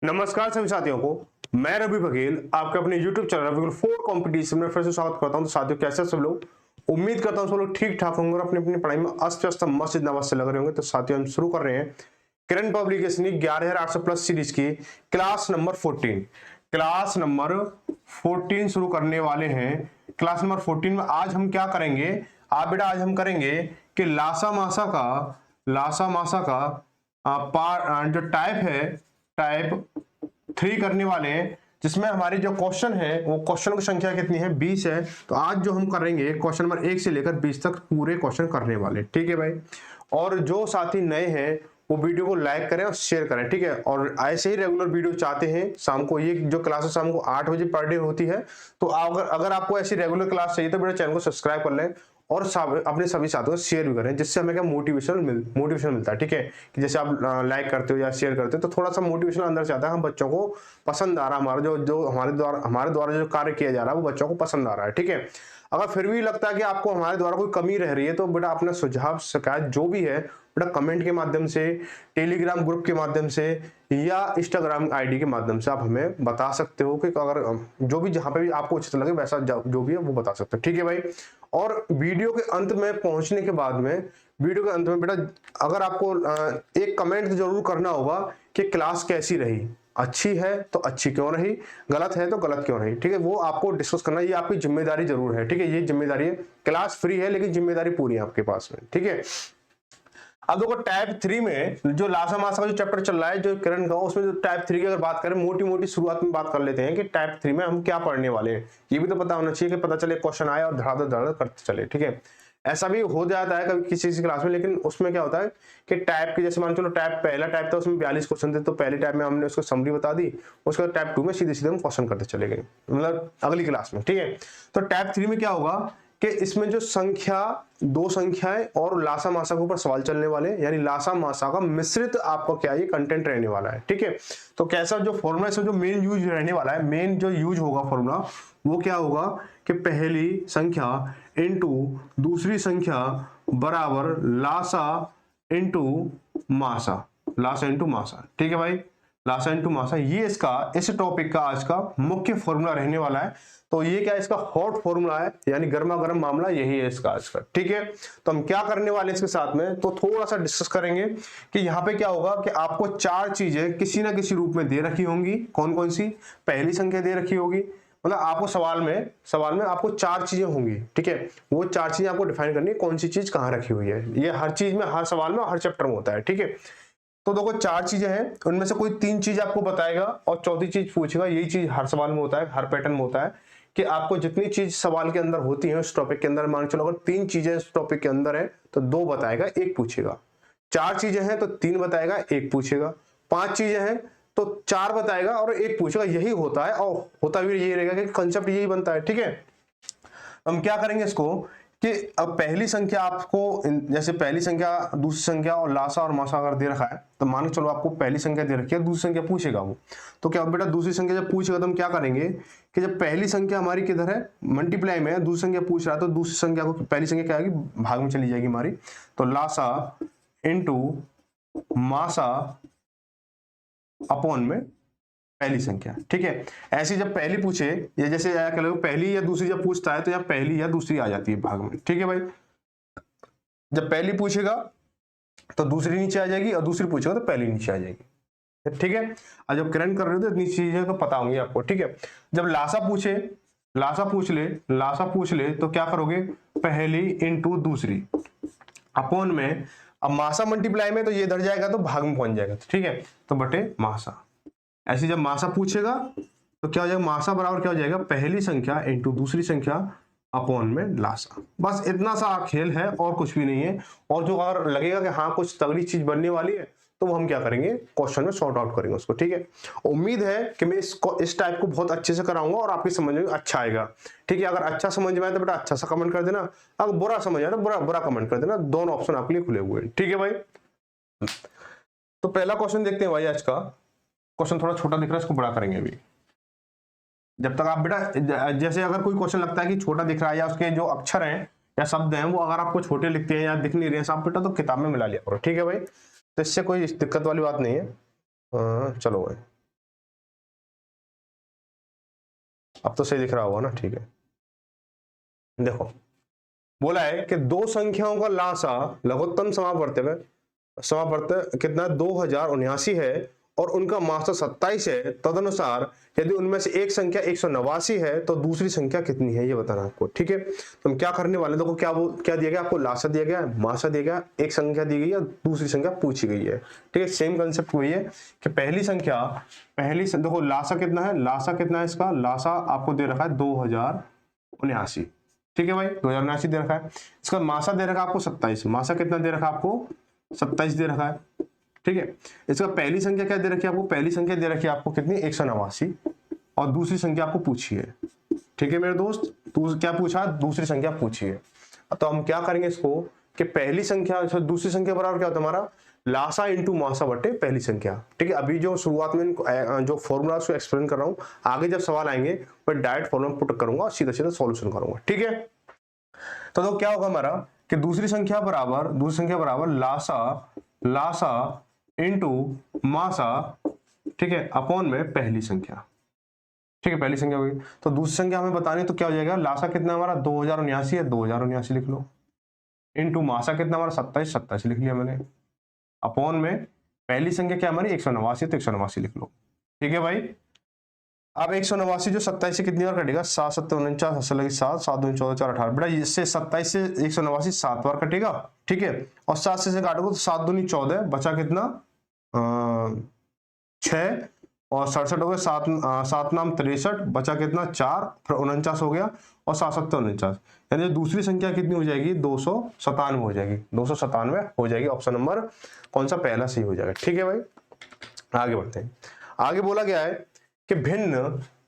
नमस्कार सभी साथियों को। मैं रवि बघेल आपके अपने YouTube चैनल रवि 4 कंपटीशन में फिर से स्वागत करता हूं। तो साथियों, कैसे सब लोग? उम्मीद करता हूं सब लोग ठीक ठाक होंगे और अपनी अपनी पढ़ाई में अस्त व्यस्त मस्त नमस्त से लग रहे होंगे। तो साथियों, हम शुरू कर रहे हैं किरण पब्लिकेशन की 11800 प्लस सीरीज की क्लास नंबर 14 शुरू करने वाले हैं। क्लास नंबर 14 में आज हम क्या करेंगे? आज हम करेंगे कि लासा मासा का जो टाइप है, टाइप 3 करने वाले हैं, जिसमें हमारी जो क्वेश्चन है वो क्वेश्चन की संख्या कितनी है? 20 है। तो आज जो हम करेंगे क्वेश्चन नंबर 1 से लेकर 20 तक पूरे क्वेश्चन करने वाले, ठीक है भाई। और जो साथी नए हैं वो वीडियो को लाइक करें और शेयर करें, ठीक है। और ऐसे ही रेगुलर वीडियो चाहते हैं शाम को, ये जो क्लासेस शाम को 8 बजे पर डे होती है, तो अगर आपको ऐसी रेगुलर क्लास चाहिए तो मेरे चैनल को सब्सक्राइब कर लें और अपने सभी साथियों को शेयर भी करें, जिससे हमें क्या मोटिवेशन मिलता है, ठीक है। कि जैसे आप लाइक करते हो या शेयर करते हो तो थोड़ा सा मोटिवेशन अंदर से आता है। हम बच्चों को पसंद आ रहा है, हमारा जो हमारे द्वारा जो कार्य किया जा रहा है वो बच्चों को पसंद आ रहा है, ठीक है। अगर फिर भी लगता है कि आपको हमारे द्वारा कोई कमी रह रही है तो बेटा अपना सुझाव शिकायत जो भी है बेटा कमेंट के माध्यम से, टेलीग्राम ग्रुप के माध्यम से या इंस्टाग्राम आईडी के माध्यम से आप हमें बता सकते हो कि अगर जो भी जहां पे भी आपको उचित लगे वैसा जो भी है वो बता सकते हो, ठीक है भाई। और वीडियो के अंत में पहुंचने के बाद में बेटा अगर आपको एक कमेंट जरूर करना होगा कि क्लास कैसी रही। अच्छी है तो अच्छी क्यों रही, गलत है तो गलत क्यों रही, ठीक है। वो आपको डिस्कस करना, ये आपकी जिम्मेदारी जरूर है, ठीक है। ये जिम्मेदारी है, क्लास फ्री है लेकिन जिम्मेदारी पूरी है आपके पास में, ठीक है। अब देखो टाइप 3 में जो लासा मासा का जो चैप्टर चल रहा है जो किरण का, उसमें जो टाइप 3 की अगर बात करें, मोटी मोटी शुरुआत में बात कर लेते हैं कि टाइप 3 में हम क्या पढ़ने वाले हैं। ये भी तो पता होना चाहिए कि पता चले क्वेश्चन आए और धड़ाधड़ करते चले, ठीक है। ऐसा भी हो जाता है कभी किसी क्लास में, लेकिन उसमें क्या होता है कि टाइप के जैसे मान चलो पहला टाइप था, उसमें 42 क्वेश्चन थे, तो पहले टाइप में हमने उसको समरी बता दी, उसके बाद टाइप 2 में सीधे सीधे हम क्वेश्चन करते चले गए, मतलब अगली क्लास में, ठीक है। तो टाइप 3 में क्या होगा कि इसमें जो दो संख्याएं और लासा मासा के ऊपर सवाल चलने वाले, यानी लासा मासा का मिश्रित आपका क्या ये कंटेंट रहने वाला है, ठीक है। तो कैसा जो फॉर्मूला इसमें जो मेन यूज रहने वाला है, मेन जो यूज होगा फॉर्मूला वो क्या होगा कि पहली संख्या इनटू दूसरी संख्या बराबर लासा इनटू मासा, ठीक है भाई। लासा इनटू मासा, ये इस टॉपिक का आज का मुख्य फॉर्मूला रहने वाला है। तो ये क्या इसका हॉट फॉर्मूला है, यानी गर्मा गर्म मामला यही है इसका आज का, ठीक है। तो हम क्या करने वाले हैं इसके साथ में, तो थोड़ा सा डिस्कस करेंगे कि यहाँ पे क्या होगा कि आपको 4 चीजें किसी ना किसी रूप में दे रखी होंगी। कौन कौन सी? पहली संख्या दे रखी होगी, मतलब आपको सवाल में आपको 4 चीजें होंगी, ठीक है। वो 4 चीजें आपको डिफाइन करनी है, कौन सी चीज कहाँ रखी हुई है। ये हर चीज में, हर सवाल में, हर चैप्टर में होता है, ठीक है। तो देखो 4 चीजें हैं, उनमें से कोई 3 चीज आपको बताएगा और चौथी चीज पूछेगा। यही चीज हर सवाल में होता है, हर पैटर्न में होता है कि आपको जितनी चीज सवाल के अंदर होती है उस टॉपिक के अंदर, मान चलो अगर 3 चीजें इस टॉपिक के अंदर है तो 2 बताएगा, 1 पूछेगा। 4 चीजें हैं तो 3 बताएगा, 1 पूछेगा। 5 चीजें हैं तो 4 बताएगा और 1 पूछेगा। यही होता है, और होता भी यही रहेगा कि कंसेप्ट यही बनता है, ठीक है। हम क्या करेंगे इसको कि अब पहली संख्या आपको, जैसे पहली संख्या, दूसरी संख्या और लासा और मासा अगर दे रखा है तो मान के चलो आपको पहली संख्या दे रखी है, दूसरी संख्या पूछेगा वो। तो क्या बेटा दूसरी संख्या जब पूछेगा तो हम क्या करेंगे कि जब पहली संख्या हमारी किधर है, मल्टीप्लाई में है, दूसरी संख्या पूछ रहा है, तो दूसरी संख्या को पहली संख्या क्या आएगी, भाग में चली जाएगी हमारी। तो लासा इंटू मासा अपॉन में पहली संख्या, ठीक है। ऐसी जब पहली पूछे, या जैसे कह लो पहली या दूसरी जब पूछता है तो यहाँ पहली या दूसरी आ जाती है भाग में, ठीक है भाई। जब पहली पूछेगा तो दूसरी नीचे आ जाएगी और दूसरी पूछेगा तो पहली नीचे आ जाएगी, ठीक है। और जब किरण कर रहे हो तो इतनी चीजें तो पता होंगी आपको, ठीक है। जब लासा पूछ ले तो क्या करोगे, पहली इंटू दूसरी अपॉन में, अब मासा मल्टीप्लाई में तो ये इधर जाएगा तो भाग में पहुंच जाएगा, ठीक है। तो बटे मासा। ऐसे जब मासा पूछेगा तो क्या हो जाएगा, मासा बराबर क्या हो जाएगा, पहली संख्या इंटू दूसरी संख्या अपॉन में लासा। बस इतना सा खेल है और कुछ भी नहीं है। और जो अगर लगेगा कि हाँ कुछ तगड़ी चीज बनने वाली है तो वो हम क्या करेंगे, क्वेश्चन में सॉर्ट आउट करेंगे उसको, ठीक है। उम्मीद है कि मैं इस टाइप को बहुत अच्छे से कराऊंगा और आपकी समझ में अच्छा आएगा, ठीक है। अगर अच्छा समझ में आए तो बेटा अच्छा सा कमेंट कर देना, अगर बुरा समझ आए तो बुरा कमेंट कर देना। दोनों ऑप्शन आपके लिए खुले हुए हैं, ठीक है भाई। तो पहला क्वेश्चन देखते हैं भाई आज का। क्वेश्चन थोड़ा छोटा दिख रहा है, इसको बड़ा करेंगे अभी। जब तक आप बेटा, जैसे अगर कोई क्वेश्चन लगता है कि छोटा दिख रहा है या उसके जो अक्षर हैं या शब्द हैं वो अगर आपको छोटे लिखते हैं या दिख नहीं रहे हैं साफ बेटा, तो किताब में मिला लिया करो, ठीक है भाई। तो इससे कोई दिक्कत वाली बात नहीं है। चलो भाई। अब तो सही दिख रहा होगा ना, ठीक है। देखो बोला है कि दो संख्याओं का लासा लघुत्तम समावर्त कितना 2079 है और उनका मासा 27 है। तदनुसार यदि उनमें से एक संख्या 189 है तो दूसरी संख्या कितनी है, ये बताना आपको, ठीक है। तो हम क्या करने वाले, देखो क्या दिया गया आपको, लासा दिया गया, मासा दिया गया, एक संख्या दी गई है, दूसरी संख्या पूछी गई है, ठीक है। सेम कंसेप्ट वही है कि देखो लासा कितना है, लासा कितना है इसका, लासा आपको दे रखा है 2079, ठीक है भाई, 2079 दे रखा है। इसका मासा दे रखा है आपको 27, मासा कितना दे रखा है आपको 27 दे रखा है, ठीक है। इसका पहली संख्या क्या दे रखी है आपको, पहली संख्या दे रखी है आपको कितनी 189 और दूसरी संख्या आपको पूछी है, ठीक है मेरे दोस्त। तो क्या पूछा, दूसरी संख्या पूछी है। तो हम क्या करेंगे इसको कि पहली संख्या दूसरी संख्या बराबर क्या होता है हमारा, लासा इंटू मासा बटे पहली संख्या, ठीक है। अभी जो शुरुआत में जो फॉर्मूला उसको एक्सप्लेन कर रहा हूं, आगे जब सवाल आएंगे मैं डायरेक्ट फॉर्मूला पुट करूंगा और सीधा सीधा सॉल्यूशन करूंगा, ठीक है। तो क्या होगा हमारा कि दूसरी संख्या बराबर लासा इंटू मासा, ठीक है, अपॉन में पहली संख्या, ठीक है, पहली संख्या होगी। तो दूसरी संख्या हमें बतानी है, तो क्या हो जाएगा, लासा कितना हमारा 2079 है, 2079 लिख लो, इंटू मासा कितना हमारा 27 लिख लिया मैंने, अपॉन में पहली संख्या क्या हमारी 189, तो 189 लिख लो, ठीक है भाई। अब 189 जो 27 से कितनी बार कटेगा, 7 7 49 7 7 2 14 4 18, बेटा इससे 27 से 189 7 बार कटेगा, ठीक है। और 7 से काटोगे तो 7 दूनी 14, बचा कितना 6 और 67 हो गया, 7 नाम 63, बचा कितना 4, फिर 49 हो गया और 7 7 49, यानी दूसरी संख्या कितनी हो जाएगी 297 हो जाएगी, 297 हो जाएगी। ऑप्शन नंबर कौन सा, पहला सही हो जाएगा, ठीक है भाई। आगे बढ़ते हैं। आगे बोला गया है कि भिन्न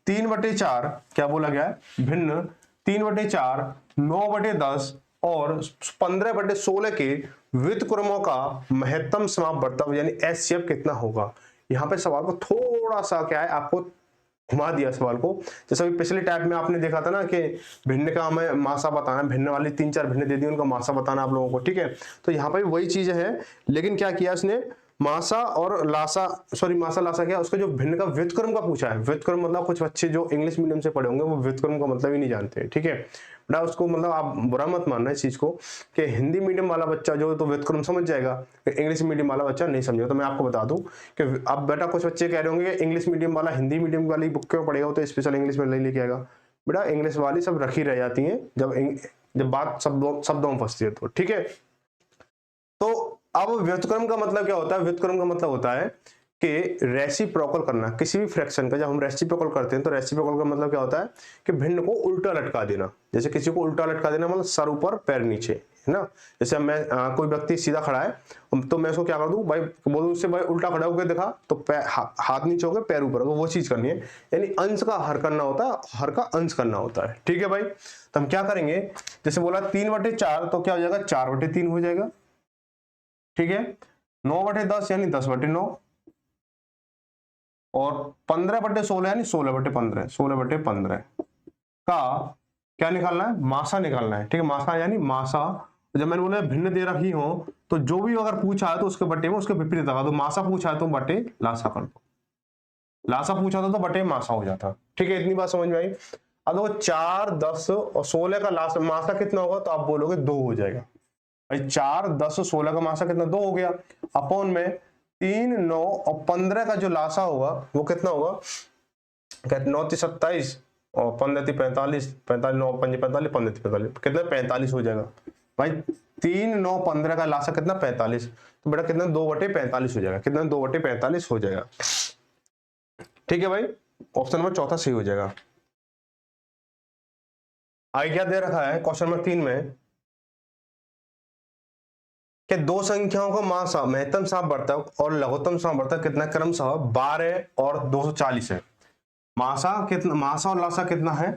3/4, क्या बोला गया है, भिन्न 3/4 9/10 और 15/16 के व्युत्क्रमों का महत्तम समापवर्तक यानी एचसीएफ कितना होगा। यहाँ पे सवाल को थोड़ा सा क्या है, आपको घुमा दिया सवाल को। जैसे अभी पिछले टाइप में आपने देखा था ना कि भिन्न का हमें मासा बताना, भिन्न वाली 3-4 भिन्न दे दी, उनका मासा बताना आप लोगों को, ठीक है। तो यहाँ पे वही चीज है, लेकिन क्या किया इसने, मासा और लासा, सॉरी मासा लासा क्या, उसका जो भिन्न का व्युत्क्रम का पूछा है। व्युत्क्रम मतलब कुछ बच्चे जो इंग्लिश मीडियम से पढ़े होंगे वो व्युत्क्रम का मतलब ही नहीं जानते हैं, ठीक है बेटा। उसको मतलब आप बुरा मत मानना इस चीज को कि हिंदी मीडियम वाला बच्चा जो तो व्युत्क्रम समझ जाएगा, इंग्लिश मीडियम वाला बच्चा नहीं समझेगा। तो मैं आपको बता दूं कि अब बेटा कुछ बच्चे कह रहे होंगे कि इंग्लिश मीडियम वाला हिंदी मीडियम वाली बुक क्यों पढ़ेगा, तो स्पेशल इंग्लिश में लेके आएगा। बेटा इंग्लिश वाली सब रखी रह जाती है जब बात शब्दों में फंसती है, तो ठीक है। तो अब व्युत्क्रम का मतलब क्या होता है, व्युत्क्रम का मतलब होता है कि रेसिप्रोकल करना किसी भी फ्रैक्शन का। जब हम रेसिप्रोकल करते हैं तो रेसिप्रोकल का मतलब क्या होता है कि भिन्न को उल्टा लटका देना। जैसे किसी को उल्टा लटका देना मतलब सर ऊपर पैर नीचे, है ना। जैसे मैं कोई व्यक्ति सीधा खड़ा है तो मैं उसको क्या कर दूं भाई, बोलूं उससे भाई उल्टा खड़ा होकर दिखा, तो हाथ नीचे होगा पैर ऊपर, वो चीज करनी है। यानी अंश का हर करना होता है, हर का अंश करना होता है, ठीक है भाई। तो हम क्या करेंगे, जैसे बोला 3/4 तो क्या हो जाएगा 4/3 हो जाएगा, ठीक है। 9/10 यानी 10/9 और 15/16 यानी 16/15, 16/15 का क्या निकालना है, मासा निकालना है, ठीक है। मासा यानी मासा, जब मैंने बोला भिन्न दे रखी हो तो जो भी अगर पूछा है तो उसके बटे में उसके विपरीत लगा दो। मासा पूछा है तो बटे लासा कर दो, लासा पूछा था तो बटे मासा हो जाता, ठीक है। इतनी बात समझ में आई। अब देखो 4 10 और 16 का लासा मासा कितना होगा, तो आप बोलोगे 2 हो जाएगा भाई। 4 10 16 का मासा कितना 2 हो गया, अपॉन में 3 9 और 15 का जो लासा होगा वो कितना होगा, 9 3 27 और 15 3 45, 45 9 5 45, 15 3 45 कितना 45 हो जाएगा भाई। 3 9 15 का लासा कितना 45, तो बेटा कितना 2/45 हो जाएगा, कितना 2/45 हो जाएगा, ठीक है भाई। ऑप्शन नंबर चौथा सही हो जाएगा। आगे क्या दे रखा है क्वेश्चन नंबर 3 में कि दो संख्याओं का मासा महत्तम समापवर्तक और लघुत्तम समापवर्तक कितना क्रमशः 12 और 240 है। मासा और लासा कितना है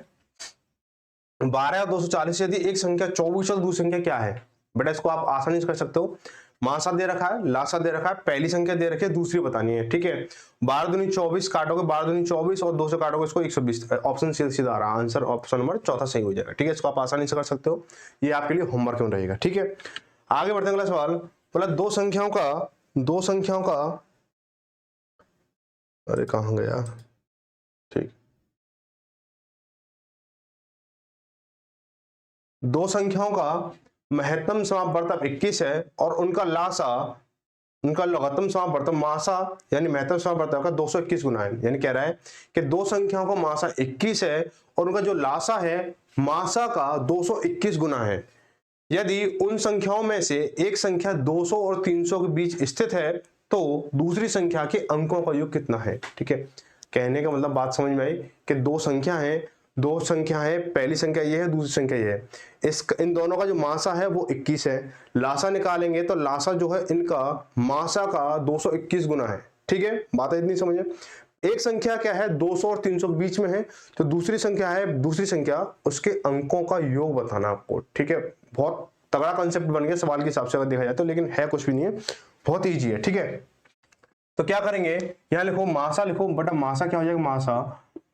12 और 240। यदि एक संख्या 24 और दूसरी संख्या क्या है, बेटा इसको आप आसानी से कर सकते हो। मासा दे रखा है, लासा दे रखा है, पहली संख्या दे रखी है, दूसरी बतानी है, ठीक है। 12 दूनी 24 काटोगे, 12 दूनी 24 और 2 से काटोगे इसको 120। ऑप्शन सीधा आ रहा है, आंसर ऑप्शन नंबर चौथा सही हो जाएगा, ठीक है। इसको आप आसानी से कर सकते हो, ये आपके लिए होमवर्क में रहेगा, ठीक है। आगे बढ़ते हैं अगला सवाल। बोला दो संख्याओं का अरे कहां गया, ठीक दो संख्याओं का महत्तम समापवर्तक 21 है और उनका लासा, उनका लघुत्तम समापवर्तक मासा यानी महत्तम समापवर्तक का 221 गुना है। यानी कह रहा है कि दो संख्याओं का मासा 21 है और उनका जो लासा है मासा का 221 गुना है। यदि उन संख्याओं में से एक संख्या 200 और 300 के बीच स्थित है तो दूसरी संख्या के अंकों का योग कितना है। ठीक है, कहने का मतलब बात समझ में आई कि दो संख्या है, दो संख्या है, पहली संख्या ये है, दूसरी संख्या ये है। इन दोनों का जो मासा है वो 21 है। लासा निकालेंगे तो लासा जो है इनका मासा का 221 गुना है। ठीक है, बात इतनी समझे। एक संख्या क्या है 200 और 300 के बीच में है, तो दूसरी संख्या है, दूसरी संख्या उसके अंकों का योग बताना आपको। ठीक है, बहुत तगड़ा कंसेप्ट बन गया सवाल के हिसाब से अगर देखा जाए तो, लेकिन है कुछ भी नहीं है, बहुत ईजी है। ठीक है, तो क्या करेंगे, यहां लिखो मासा, लिखो बटा मासा क्या हो जाएगा,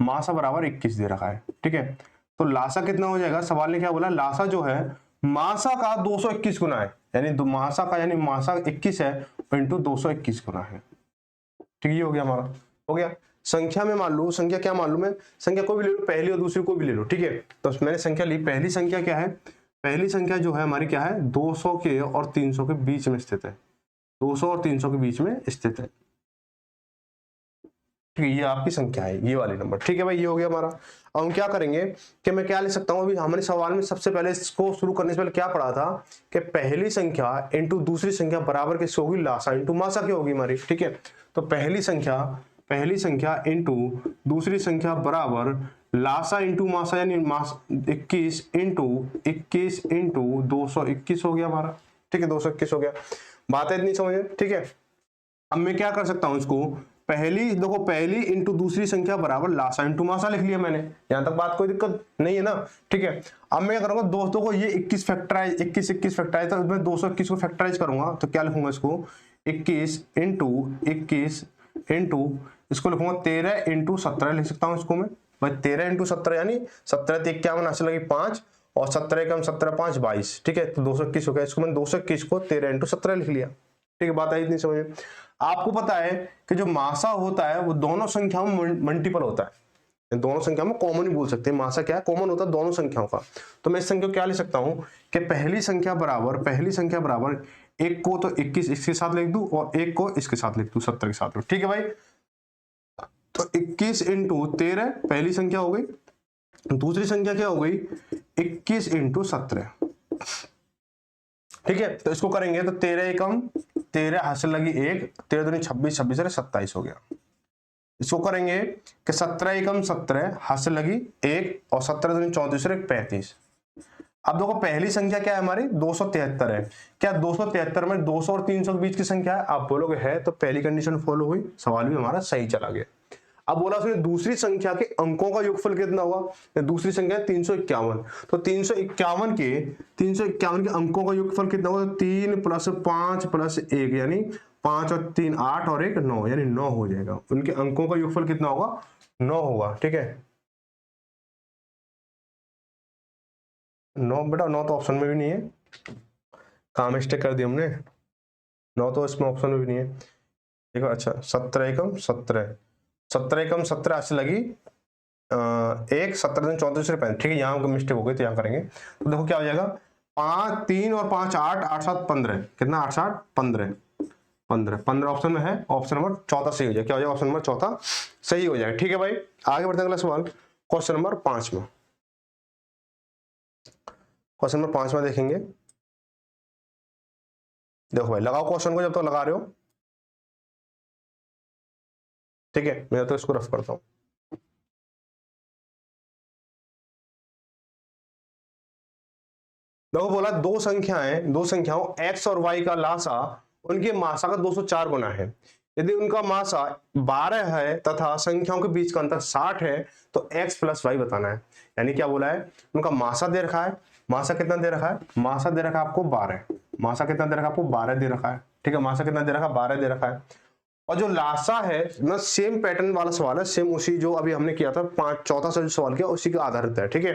मासा बराबर 21 दे रखा है। ठीक है, तो लासा कितना हो जाएगा, सवाल ने क्या बोला, लासा जो है मासा का 221 गुना है, यानी मासा का यानी मासा 21 है इंटू 221 गुना है। ठीक, ये हो गया हमारा, हो गया। संख्या में मान लो, संख्या क्या मालूम है, संख्या कोई भी ले लो, पहली और दूसरी कोई भी ले लो। ठीक है, तो मैंने संख्या ली, पहली संख्या क्या है, पहली संख्या जो है हमारी क्या है 200 के और 300 के बीच में स्थित है, 200 और 300 के बीच में स्थित है। ठीक है, ये आपकी संख्या है, ये वाली नंबर। ठीक है भाई, ये हो गया हमारा। अब हम क्या करेंगे कि मैं क्या ले सकता हूं, अभी हमारे सवाल में सबसे पहले इसको शुरू करने से पहले क्या पढ़ा था कि पहली संख्या इंटू दूसरी संख्या बराबर किसकी होगी, लासा इंटू मासा की होगी हमारी। ठीक है, तो पहली संख्या इंटू दूसरी संख्या बराबर लासा इंटू मासा, यानी 21 इंटू 221 हो गया हमारा। ठीक है, 221 हो गया, बात है इतनी समझे। ठीक है, अब मैं क्या कर सकता हूं इसको, पहली देखो, पहली इंटू दूसरी संख्या बराबर लासा इंटू मासा लिख लिया मैंने, यहां तक बात कोई दिक्कत नहीं है ना। ठीक है, अब मैं क्या करूंगा, दोस्तों को ये 21 फैक्टराइज, 21 फैक्टराइज, तो मैं 221 को फैक्टराइज करूंगा, तो क्या लिखूंगा इसको, 21 इंटू इसको लिखूंगा 13 इंटू 17 लिख सकता हूं इसको मैं भाई, 13 इंटू 17 यानी 17 51 हासिल लगी 5 और 17 कम 17 5 22। ठीक है, तो 221 हो गया, इसको मैंने 221 को 13 इंटू 17 लिख लिया। ठीक है, बात आई इतनी समझ में। आपको पता है कि जो मासा होता है वो दोनों संख्याओं में मल्टीपल होता है, दोनों संख्या में कॉमन ही बोल सकते हैं, मासा क्या है, कॉमन होता है दोनों संख्याओं का। तो मैं इस संख्या को क्या लिख सकता हूं कि पहली संख्या बराबर एक को तो 21 इसके साथ लिख दूं और एक को इसके साथ लिख दूं, 70 के साथ। ठीक है भाई, तो 21 इंटू 13 पहली संख्या हो गई, दूसरी संख्या क्या हो गई 21 इंटू 17। ठीक है, तो इसको करेंगे तो 13 एकम 13 हासिल लगी 1, 13 दूनी 26, 26 27 हो गया। इसको करेंगे कि 17 एकम 17 हासिल लगी 1 और 17 दूनी 34 और 35। अब देखो पहली संख्या क्या है हमारी 273 है, क्या 273 में 200 और 300 के बीच की संख्या है, आप बोलोगे है, तो पहली कंडीशन फॉलो हुई, सवाल भी हमारा सही चला गया। अब बोला उसने दूसरी संख्या के अंकों का योगफल कितना होगा, दूसरी संख्या 351, तो 351 के अंकों का योगफल कितना होगा, 3 प्लस 5 प्लस 1 यानी 5 और 3 8 और 1 9 यानी 9 हो जाएगा। उनके अंकों का योगफल कितना होगा, 9 होगा। ठीक है, 9 बेटा, 9 तो ऑप्शन में भी नहीं है, कहाँ मिस्टेक कर दी हमने, 9 तो इसमें ऑप्शन में भी नहीं है। देखो अच्छा 17 एकम 17 ऐसे लगी 1 17 दिन 34 से 35। ठीक है, यहाँ मिस्टेक हो गई तो यहाँ करेंगे, तो देखो क्या हो जाएगा 5 3 और 5 8 8 7 15, कितना 8 7 15 ऑप्शन में है, ऑप्शन नंबर चौथा सही हो जाएगा। क्या हो जाएगा, ऑप्शन नंबर चौथा सही हो जाएगा। ठीक है भाई, आगे बढ़ते हैं अगला सवाल, क्वेश्चन नंबर 5 में। क्वेश्चन नंबर 5 में देखेंगे, देखो भाई लगाओ क्वेश्चन को जब तक लगा रहे हो। ठीक है, मैं तो इसको रफ करता हूं। देखो बोला दो संख्याओं x और y का लासा उनके मासा का 204 गुना है। यदि उनका मासा 12 है तथा संख्याओं के बीच का अंतर 60 है तो x प्लस y बताना है। यानी क्या बोला है, उनका मासा दे रखा है, मासा कितना दे रखा है, मासा दे रखा है आपको 12, मासा कितना दे रखा है आपको 12 दे रखा है। ठीक है, मासा कितना दे रखा है 12 दे रखा है, और जो लासा है ना सेम पैटर्न वाला सवाल है, सेम उसी जो अभी हमने किया था चौथा सवाल किया उसी के आधारित है। ठीक है,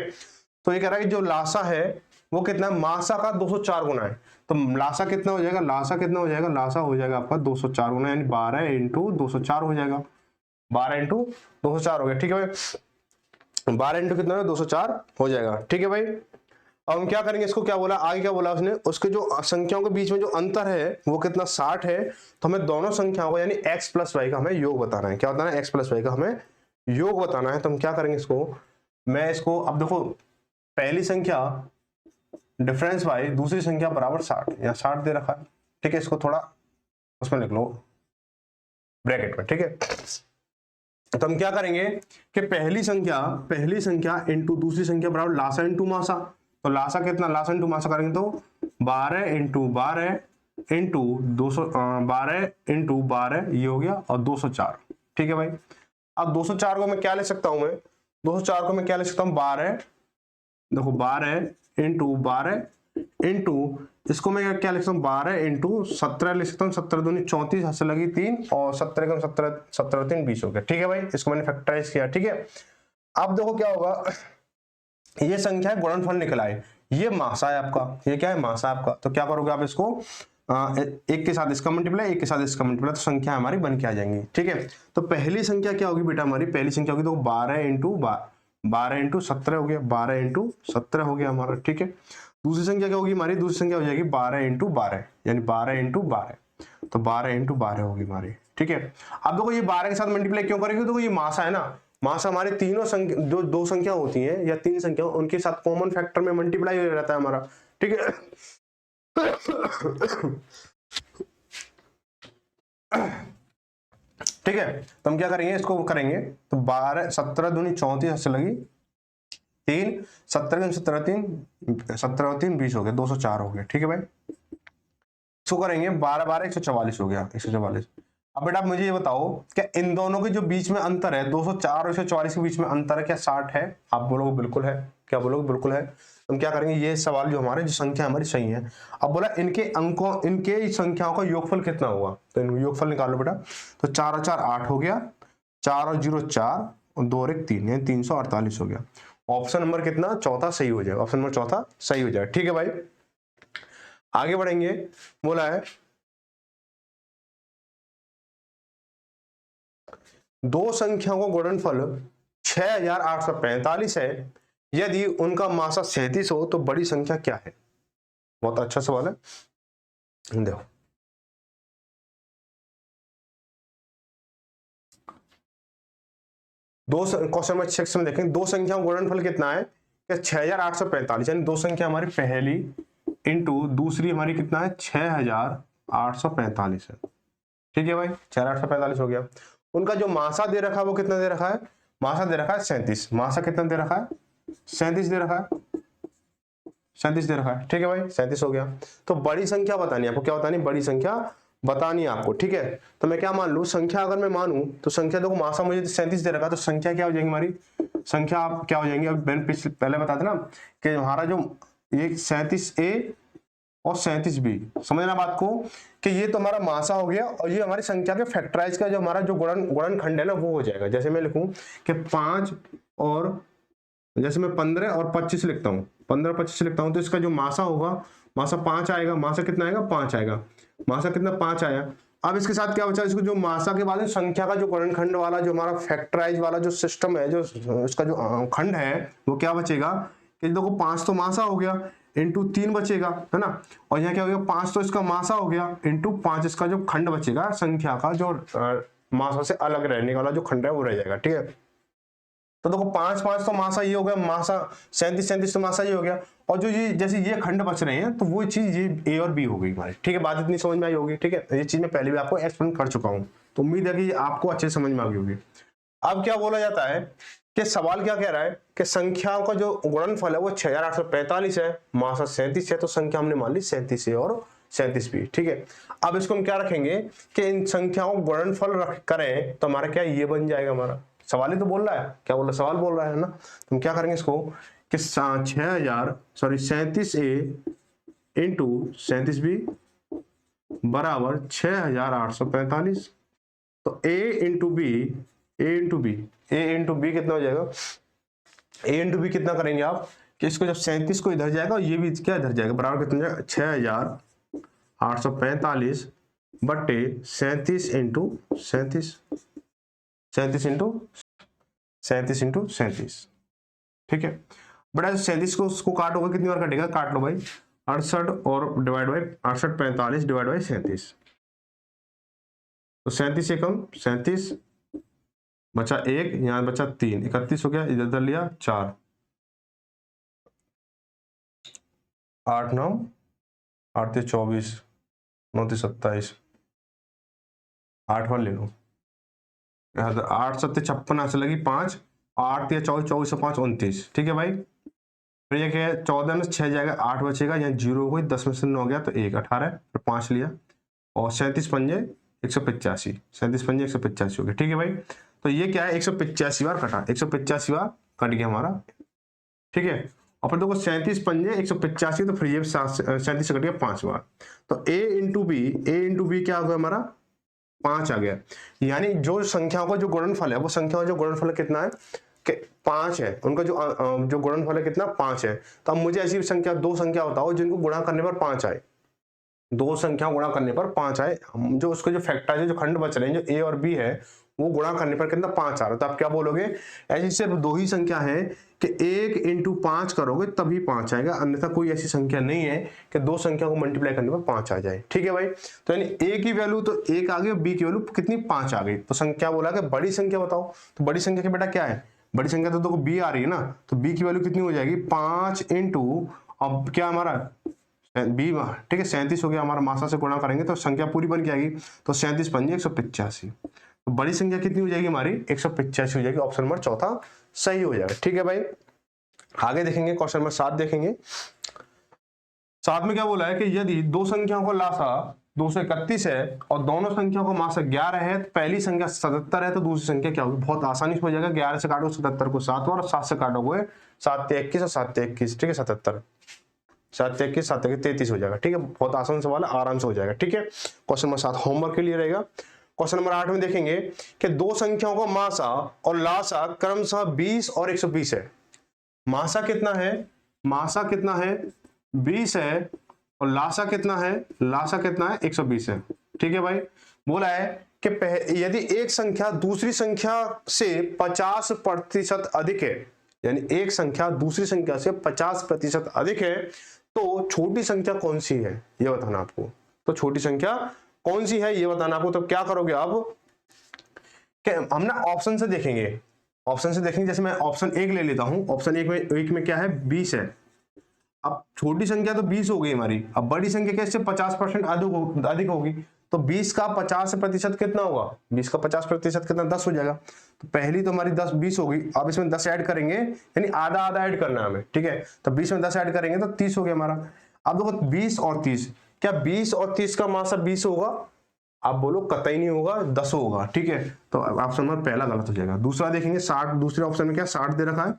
तो ये कह रहा है जो लासा है वो कितना, मासा का 204 गुना है, तो लासा कितना हो जाएगा, लासा हो जाएगा आपका 204 गुना, यानी 12 इंटू 204 हो जाएगा, 12 इंटू 204 हो गया। ठीक है भाई, 12 इंटू कितना है 204 हो जाएगा। ठीक है भाई, अब हम क्या करेंगे, इसको क्या बोला आगे, क्या बोला उसने, उसके जो संख्याओं के बीच में जो अंतर है वो कितना 60 है। तो हमें दोनों संख्याओं का यानी x प्लस वाई का हमें योग बताना है। क्या बताना है, x प्लस वाई का हमें योग बताना है। तो हम क्या करेंगे इसको, मैं इसको, अब देखो पहली संख्या डिफरेंस वाई, दूसरी संख्या बराबर 60, यहाँ 60 दे रखा है, ठीक है। इसको थोड़ा उसमें लिख लो ब्रैकेट में, ठीक है। तो हम क्या करेंगे कि पहली संख्या इंटू दूसरी संख्या बराबर लासा इंटू मासा। तो लासा कितना, लासा इंटू मासा करेंगे तो 12 इंटू 12 इंटू 200, 12 इंटू 12 ये हो गया, और 204, ठीक है भाई। अब 204 को मैं क्या ले सकता हूं, मैं 204 को मैं क्या ले सकता हूं, 12, देखो 12 इंटू 12 इंटू, इसको मैं क्या लिख सकता हूँ, 12 इंटू 17 लिख सकता हूँ, 17 दूनी 34, हाथ से लगी 3, और 17 कम 17, 17 3 20 हो गया, ठीक है भाई। इसको मैंने फैक्टराइज किया, ठीक है। अब देखो क्या होगा, ये संख्या है, गुणनफल निकला है, ये मासा है आपका, ये क्या है, मासा आपका। तो क्या करोगे आप इसको, एक के साथ इसका मल्टीप्लाई, एक के साथ इसका मल्टीप्लाई, तो संख्या हमारी बन के आ जाएंगी, ठीक है। तो पहली संख्या क्या होगी बेटा, हमारी पहली संख्या होगी तो 12 इंटू 17 हो गया, 12 इंटू 17 हो गया हमारा, ठीक है। दूसरी संख्या क्या होगी हमारी, दूसरी संख्या हो जाएगी 12 इंटू 12, यानी 12 इंटू 12, तो 12 इंटू 12 होगी हमारी, ठीक है। अब देखो ये 12 के साथ मल्टीप्लाई क्यों करेंगे, देखो ये मासा है ना, मासा हमारे तीनों संख्या, जो दो संख्या होती हैं या तीन संख्या, उनके साथ कॉमन फैक्टर में मल्टीप्लाई हो रहता है हमारा, ठीक है। ठीक है, तो हम क्या करेंगे, इसको करेंगे तो 12 17 दूनी 34 से लगी 3, 17 17 3 17 3 20 हो गया, 204 हो गया, ठीक है भाई। इसको करेंगे 12 12 144 हो गया, 144। अब बेटा मुझे ये बताओ, क्या इन दोनों के जो बीच में अंतर है, 204 और 144 के बीच में अंतर है, क्या 60 है? आप बोलोगे बिल्कुल है। क्या बोलोगे, बिल्कुल है। हम क्या करेंगे, ये सवाल जो हमारे, जो संख्या हमारी सही है। अब बोला इनके अंकों, इनके संख्याओं का योगफल कितना हुआ, तो योगफल निकालो बेटा। तो 4 और 4 8 हो गया, 4 और 0 4, और 2 और 1 3, यानी 348 हो गया। ऑप्शन नंबर कितना, चौथा सही हो जाएगा, ऑप्शन नंबर चौथा सही हो जाएगा, ठीक है भाई। आगे बढ़ेंगे, बोला है दो संख्याओं का गुणनफल 6845 है, यदि उनका मासा 37 हो तो बड़ी संख्या क्या है? बहुत अच्छा सवाल है, देखो दो क्वेश्चन नंबर 6 में देखें, दो संख्याओं का गुणनफल कितना है, 6845, यानी दो संख्या हमारी पहली इंटू दूसरी हमारी कितना है, 6845 है, ठीक है भाई। 6845 हो गया। उनका जो मासा दे रखा है वो कितना दे रखा है, मासा दे रखा है 37, मासा कितना दे रखा है, 37 दे रखा है, 37 दे रखा है, ठीक है भाई, 37 हो गया। तो बड़ी संख्या बतानी है आपको, क्या बतानी, बड़ी संख्या बतानी है आपको, ठीक है। तो मैं क्या मान लूं, संख्या अगर मैं मानूं तो संख्या, देखो मासा मुझे 37 दे रखा है, तो संख्या क्या हो जाएगी हमारी, संख्या आप क्या हो जाएंगे, अब मैंने पहले बताते ना कि हमारा जो ये 37A और 37B, समझना बात को, कि ये तो हमारा मासा हो गया, और ये हमारी संख्या के फैक्टराइज का जो हमारा जो गुणनखंड है ना, वो हो जाएगा। जैसे मैं लिखूं कि 5 और, जैसे मैं 15 और 25 लिखता हूँ, 15 25 लिखता हूँ, तो इसका जो मासा होगा, मासा 5 आएगा, मासा कितना आएगा, 5 आएगा, मासा कितना 5 आया। अब इसके साथ क्या बचा, इसको जो मासा के बाद संख्या का जो गुणनखंड वाला जो हमारा फैक्टराइज वाला जो सिस्टम है, जो इसका जो खंड है, वो क्या बचेगा कि देखो 5 तो मासा हो गया, इंटू 3 बचेगा, है ना, और यहाँ क्या हो गया, 5 तो इसका मासा हो गया, इंटू 5 इसका जो खंड बचेगा, संख्या का जो मासा से अलग रहने वाला जो खंड है वो रह जाएगा, ठीक है। तो देखो 5 5 तो मासा ये हो गया, मासा 37 37 तो मासा ये हो गया, और जो ये जैसे ये खंड बच रहे हैं, तो वो चीज ये A और B हो गई हमारी, ठीक है। बात इतनी समझ में आई होगी, ठीक है। ये चीज मैं पहले भी आपको एक्सप्लेन कर चुका हूँ, तो उम्मीद है कि आपको अच्छे समझ में आ गई होगी। अब क्या बोला जाता है कि सवाल क्या कह रहा है कि संख्याओं का जो गुणनफल है वो 6845 है, मासा 37 है, तो संख्या हमने मान ली 37A और 37B, ठीक है। अब इसको हम क्या रखेंगे कि इन संख्याओं को गुणनफल करें तो हमारा क्या ये बन जाएगा, हमारा सवाल ही तो बोल रहा है, क्या बोल रहा है, सवाल बोल रहा है ना। तो हम क्या करेंगे इसको कि 37A इंटू 37B बराबर 6845, तो A इंटू बी कितना हो जाएगा, A इंटू बी कितना करेंगे आप कि इसको जब 37 को इधर जाएगा, ये भी क्या इधर जाएगा, बराबर कितना जाएगा, 6845 बट्टे 37 इंटू 37, 37 इंटू 37, ठीक है। बेटा 37 को उसको काटोगे कितनी बार कटेगा, काट लो भाई, 68 और डिवाइड बाई 68 45 डिवाइड बाई 37, तो 37 से कम 37 बचा 1, यहाँ बचा 3, 31 हो गया, इधर लिया 4, 8 9 8 3 24 9 3 27, 8 बार ले लो, 8 7 56 से लगी 5, 8 3 24 24 से 5 29, ठीक है भाई। फिर ये क्या है, 14 में 6 जाएगा, 8 बचेगा, यहाँ 0 हो गई, 10 में से 9 गया तो 1, 18, फिर 5 लिया, और 37 पंजे 185, 37 पंजे 185 हो गया, ठीक है भाई। तो ये क्या है, 185 बार कटा, 185 बार कट गया हमारा, ठीक है। और फिर देखो 37 पंजे 185, तो फिर ये 37 से कट गया 5 बार, तो a इंटू बी क्या हो गया हमारा, 5 आ गया। यानी जो संख्याओं का जो गुणनफल है, वो संख्याओं का जो गुणनफल कितना है कि 5 है, उनका जो गुणनफल है कितना, 5 है। तो अब मुझे ऐसी संख्या, दो संख्या बताओ जिनको गुणा करने पर 5 आए, दो संख्या गुणा करने पर 5 आए, जो उसके जो फैक्टर जो खंड बच रहे हैं, जो a और b है, वो गुणा करने पर कितना 5 आ रहा है। तो आप क्या बोलोगे, ऐसी सिर्फ दो ही संख्या है कि 1 इंटू 5 करोगे तभी 5 आएगा, अन्यथा कोई ऐसी संख्या नहीं है कि दो संख्या को मल्टीप्लाई करने पर 5 आ जाए, ठीक है भाई। तो यानी a की वैल्यू तो 1 आ गई, b की वैल्यू कितनी 5 आ गई। तो संख्या बोला कि बड़ी संख्या बताओ, तो बड़ी संख्या के बेटा क्या है, बड़ी संख्या तो देखो b आ रही है ना, तो b की वैल्यू कितनी हो जाएगी 5 इंटू, अब क्या हमारा बी, ठीक है 37 हो गया हमारा, मासा से गुणा करेंगे तो संख्या पूरी बन के आएगी, तो 37 पंजे 185, तो बड़ी संख्या कितनी हो जाएगी हमारी 185 हो जाएगी, ऑप्शन नंबर चौथा सही हो जाएगा, ठीक है भाई। आगे देखेंगे क्वेश्चन नंबर 7 देखेंगे। 7 में क्या बोला है कि यदि दो संख्याओं का लासा 231 है और दोनों संख्याओं का मासा 11 है, तो पहली संख्या 77 है, तो दूसरी संख्या क्या होगी। बहुत आसानी से हो जाएगा, 11 से काटो 77 को 7 बार, और 7 से काटोगे 7 21 और 7 21, ठीक है 77, 7 21 7 33 हो जाएगा, ठीक है। बहुत आसान सवाल है, आराम से हो जाएगा, ठीक है। क्वेश्चन नंबर 7 होमवर्क के लिए रहेगा। क्वेश्चन नंबर 8 में देखेंगे कि दो संख्याओं का मासा और लासा क्रमशः 20 और 120 है। मासा कितना है, मासा कितना है 20 है, और लासा कितना है, लासा कितना है 120 है, ठीक है भाई। बोला है कि यदि एक संख्या दूसरी संख्या से 50% अधिक है, यानी एक संख्या दूसरी संख्या से 50% अधिक है, तो छोटी संख्या कौन सी है ये बताना आपको। तो छोटी संख्या कौन सी है ये बताना आपको। तो क्या करोगे आप, हम ना ऑप्शन से देखेंगे, ऑप्शन से देखेंगे। जैसे मैं ऑप्शन 1 ले लेता हूं, ऑप्शन 1 में क्या है 20 है। अब छोटी संख्या तो 20 हो गई हमारी, अब बड़ी संख्या कैसे 50% अधिक होगी, तो 20 का 50% कितना होगा, 20 का 50% कितना 10 हो जाएगा। तो पहली तो हमारी 10 20 होगी, अब इसमें 10 ऐड करेंगे, यानी आधा आधा ऐड करना है हमें, ठीक है। तो 20 में 10 ऐड करेंगे तो 30 हो गया हमारा। अब देखो 20 और 30, क्या 20 और 30 का मासा 20 होगा, आप बोलो कतई नहीं होगा, 10 होगा, ठीक है। तो ऑप्शन नंबर पहला गलत हो जाएगा। दूसरा देखेंगे 60, दूसरे ऑप्शन में क्या 60 दे रखा है।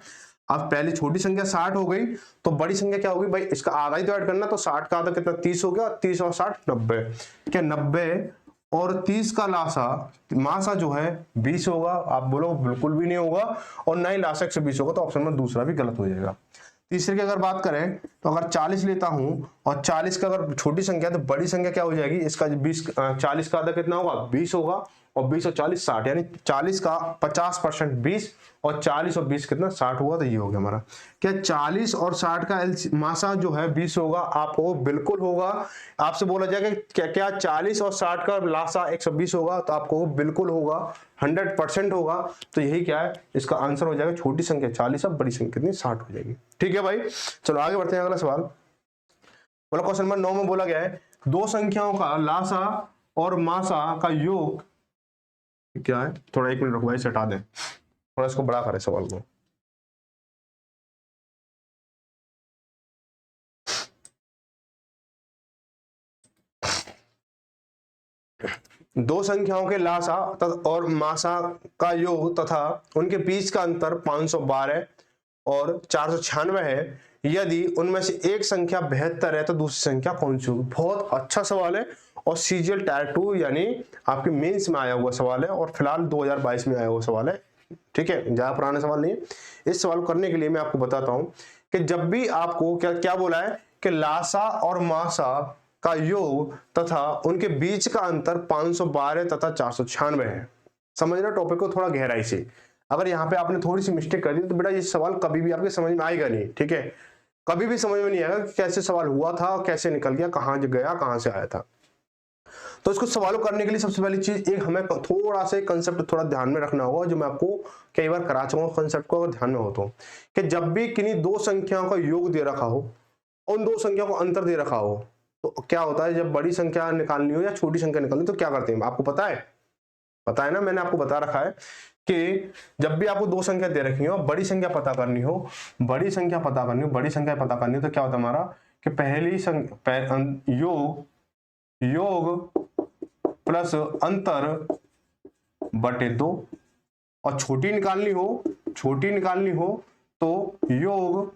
अब पहली छोटी संख्या 60 हो गई, तो बड़ी संख्या क्या होगी भाई, इसका आधा ही तो ऐड करना, तो 60 का आधा कितना 30 हो गया, 30 और 60 90, क्या 90 और 30 का लासा मासा जो है 20 होगा, आप बोलो बिल्कुल भी नहीं होगा, और ना ही लासा 120 होगा, तो ऑप्शन में दूसरा भी गलत हो जाएगा। तीसरे की अगर बात करें तो अगर 40 लेता हूं और 40 का अगर छोटी संख्या, तो बड़ी संख्या क्या हो जाएगी, इसका 40 का आधा कितना होगा 20 होगा, और 20 और 40 60, यानी 40 का 50% 20, और 40 और 20 कितना 60 हुआ, तो ये हो गया हमारा। क्या 40 और 60 का मासा जो है 20 होगा, आपको बिल्कुल होगा। आपसे बोला जाएगा क्या 40 और 60 का लासा 120 होगा, तो आपको बिल्कुल होगा, 100% होगा। तो यही क्या है, इसका आंसर हो जाएगा छोटी संख्या 40 और बड़ी संख्या कितनी 60 हो जाएगी, ठीक है भाई। चलो आगे बढ़ते हैं, अगला सवाल। बोला क्वेश्चन नंबर 9 में बोला गया है दो संख्याओं का लासा और मासा का योग क्या है, थोड़ा 1 मिनट रुको भाई, से हटा दें, थोड़ा इसको बड़ा करें सवाल को। दो संख्याओं के लासा और मासा का योग तथा उनके बीच का अंतर 512 और 496 है। यदि उनमें से एक संख्या 72 है, तो दूसरी संख्या कौन सी होगी। बहुत अच्छा सवाल है, और सीजीएल टायर 2 यानी आपके मेंस में आया हुआ सवाल है, और फिलहाल 2022 में आया हुआ सवाल है, ठीक है, ज्यादा पुराना सवाल नहीं है। इस सवाल को करने के लिए मैं आपको बताता हूं कि जब भी आपको क्या क्या बोला है कि लासा और मासा का योग तथा उनके बीच का अंतर 512 तथा 496 है। समझ रहे टॉपिक को थोड़ा गहराई से। अगर यहाँ पे आपने थोड़ी सी मिस्टेक कर दी तो बेटा ये सवाल कभी भी आपके समझ में आएगा नहीं, ठीक है, कभी भी समझ में नहीं आएगा कि कैसे सवाल हुआ था, कैसे निकल गया, कहाँ गया, कहाँ से आया था। तो इसको सवालों करने के लिए सबसे पहली चीज एक हमें थोड़ा सा कंसेप्ट थोड़ा ध्यान में रखना होगा, जो मैं आपको कई बार करा चुका हूँ कंसेप्ट को, अगर ध्यान में हो तो, कि जब भी किन्हीं दो संख्याओं का योग दे रखा हो, उन दो संख्याओं को अंतर दे रखा हो, तो क्या होता है, जब बड़ी संख्या निकालनी हो या छोटी संख्या निकालनी तो क्या करते हैं, आपको पता है? पता है ना, मैंने आपको बता रखा है कि जब भी आपको दो संख्या दे रखी हो, बड़ी संख्या पता करनी हो, बड़ी संख्या पता करनी हो, बड़ी संख्या पता करनी हो, तो क्या होता है हमारा कि पहली योग प्लस अंतर बटे 2, और छोटी निकालनी हो तो योग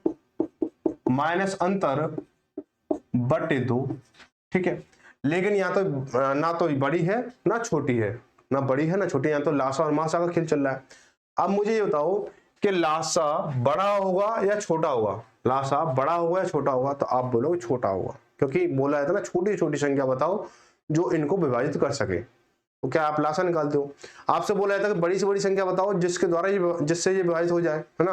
माइनस अंतर बटे 2, ठीक है। लेकिन यहाँ तो ना तो बड़ी है ना छोटी है, ना बड़ी है ना छोटी, यहाँ तो लासा और मासा का खेल चल रहा है। अब मुझे ये बताओ कि लासा बड़ा होगा या छोटा होगा, लासा बड़ा होगा या छोटा होगा, तो आप बोलोगे छोटा होगा, क्योंकि बोला है था ना छोटी छोटी संख्या बताओ जो इनको विभाजित कर सके, तो क्या आप लासा निकालते हो। आपसे बोला जाता है कि बड़ी से बड़ी संख्या बताओ जिसके द्वारा जिससे ये विभाजित हो जाए, है ना,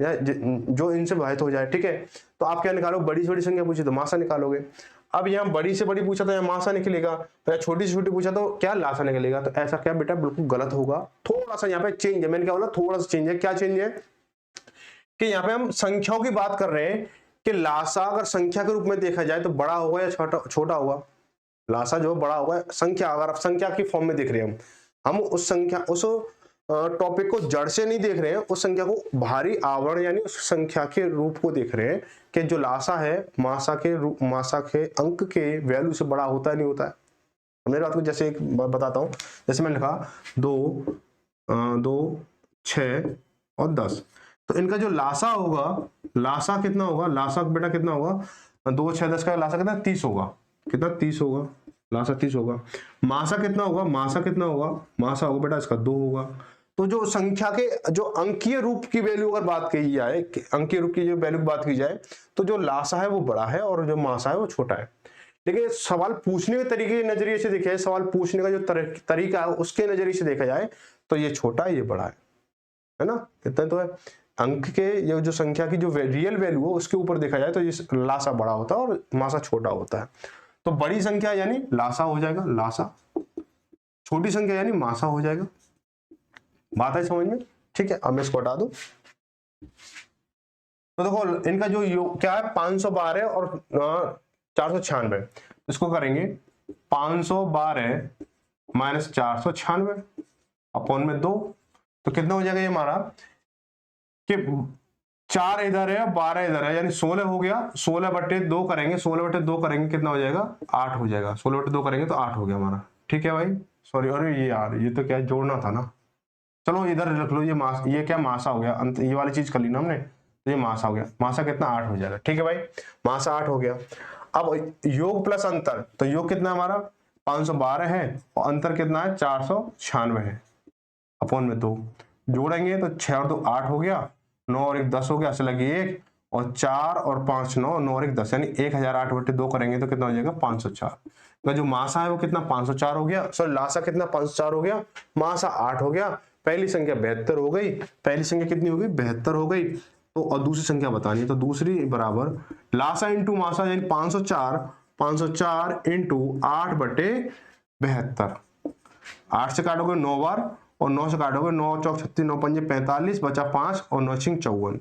या जो इनसे विभाजित हो जाए, ठीक है। तो आप क्या निकालो, बड़ी से बड़ी संख्या पूछी तो मासा निकालोगे। अब यहाँ बड़ी से बड़ी पूछा तो यहाँ मासा निकलेगा, तो यहाँ छोटी से छोटी पूछा तो क्या लासा निकलेगा। तो ऐसा क्या बेटा बिल्कुल गलत होगा। थोड़ा सा यहाँ पे चेंज है, मैंने क्या बोला, थोड़ा सा चेंज है। क्या चेंज है कि यहाँ पे हम संख्याओं की बात कर रहे हैं कि लासा अगर संख्या के रूप में देखा जाए तो बड़ा होगा या छोटा होगा। लासा जो बड़ा होगा संख्या, अगर आप संख्या की फॉर्म में देख रहे हैं, हम उस संख्या उस टॉपिक को जड़ से नहीं देख रहे हैं, उस संख्या को भारी आवरण यानी उस संख्या के रूप को देख रहे हैं कि जो लासा है मासा के अंक के वैल्यू से बड़ा होता है नहीं होता है। मेरे बात को जैसे एक बात बताता हूँ, जैसे मैंने लिखा 2, 6 और 10, तो इनका जो लासा होगा, लासा कितना होगा, लासा बेटा कितना होगा, 2, 6, 10 का लासा कितना 30 होगा, कितना 30 होगा, लासा 30 होगा। मासा कितना होगा, मासा कितना होगा, मासा होगा बेटा इसका 2 होगा। तो जो संख्या के जो अंकीय रूप की वैल्यू अगर बात की जाए, अंकीय रूप की जो वैल्यू की बात की जाए, तो जो लासा है वो बड़ा है और जो मासा है वो छोटा है। लेकिन सवाल पूछने के तरीके के नजरिए से देखा जाए, सवाल पूछने का जो तरीका है उसके नजरिए से देखा जाए तो ये छोटा है ये बड़ा है ना, इतना तो है। अंक के ये जो संख्या की जो रियल वैल्यू है उसके ऊपर देखा जाए तो ये लासा बड़ा होता है और मासा छोटा होता है। तो बड़ी संख्या यानी लासा हो जाएगा, लासा, छोटी संख्या यानी मासा हो जाएगा। बात है समझ में, ठीक है। अब मैं इसको हटा दूं तो देखो इनका जो योग क्या है 512 और 496, इसको करेंगे 512 माइनस 496 अपॉन में 2, तो कितना हो जाएगा ये हमारा कि 4 इधर है 12 इधर है यानी 16 हो गया। 16 बटे 2 करेंगे, 16 बटे 2 करेंगे कितना हो जाएगा 8 हो जाएगा। 16 बटे 2 करेंगे तो 8 हो गया हमारा, ठीक है भाई। सॉरी, अरे ये यार ये तो क्या जोड़ना था ना, चलो इधर रख लो, ये क्या मासा हो गया, ये वाली चीज कर ली ना हमने, तो ये मासा हो गया। मासा कितना 8 हो जाएगा, ठीक है भाई, मासा 8 हो गया। अब योग प्लस अंतर, तो योग कितना हमारा 512 है और अंतर कितना है 496 है अपॉन में 2, जोड़ेंगे तो 6 और 2 8 हो गया, 9 और 1 10 हो गया, असल लगी 1 और 4 और 5 9, 9 और 1 10 यानी 1008 बटे 2 करेंगे तो कितना हो जाएगा 504। तो जो मासा है वो कितना 504 हो गया, सॉरी लासा कितना 504 हो गया, मासा 8 हो गया। पहली संख्या 72 हो गई, पहली संख्या कितनी हो गई 72 हो गई। तो और दूसरी संख्या बतानी है, तो दूसरी बराबर लासा इंटू मासा यानी 504 इंटू 8 बटे 72। 8 से काटोगे 9 बार और 9 से काटोगे 9 चौक 36, 9 पंजे 45, बचा 5 और 9 छिंग 54,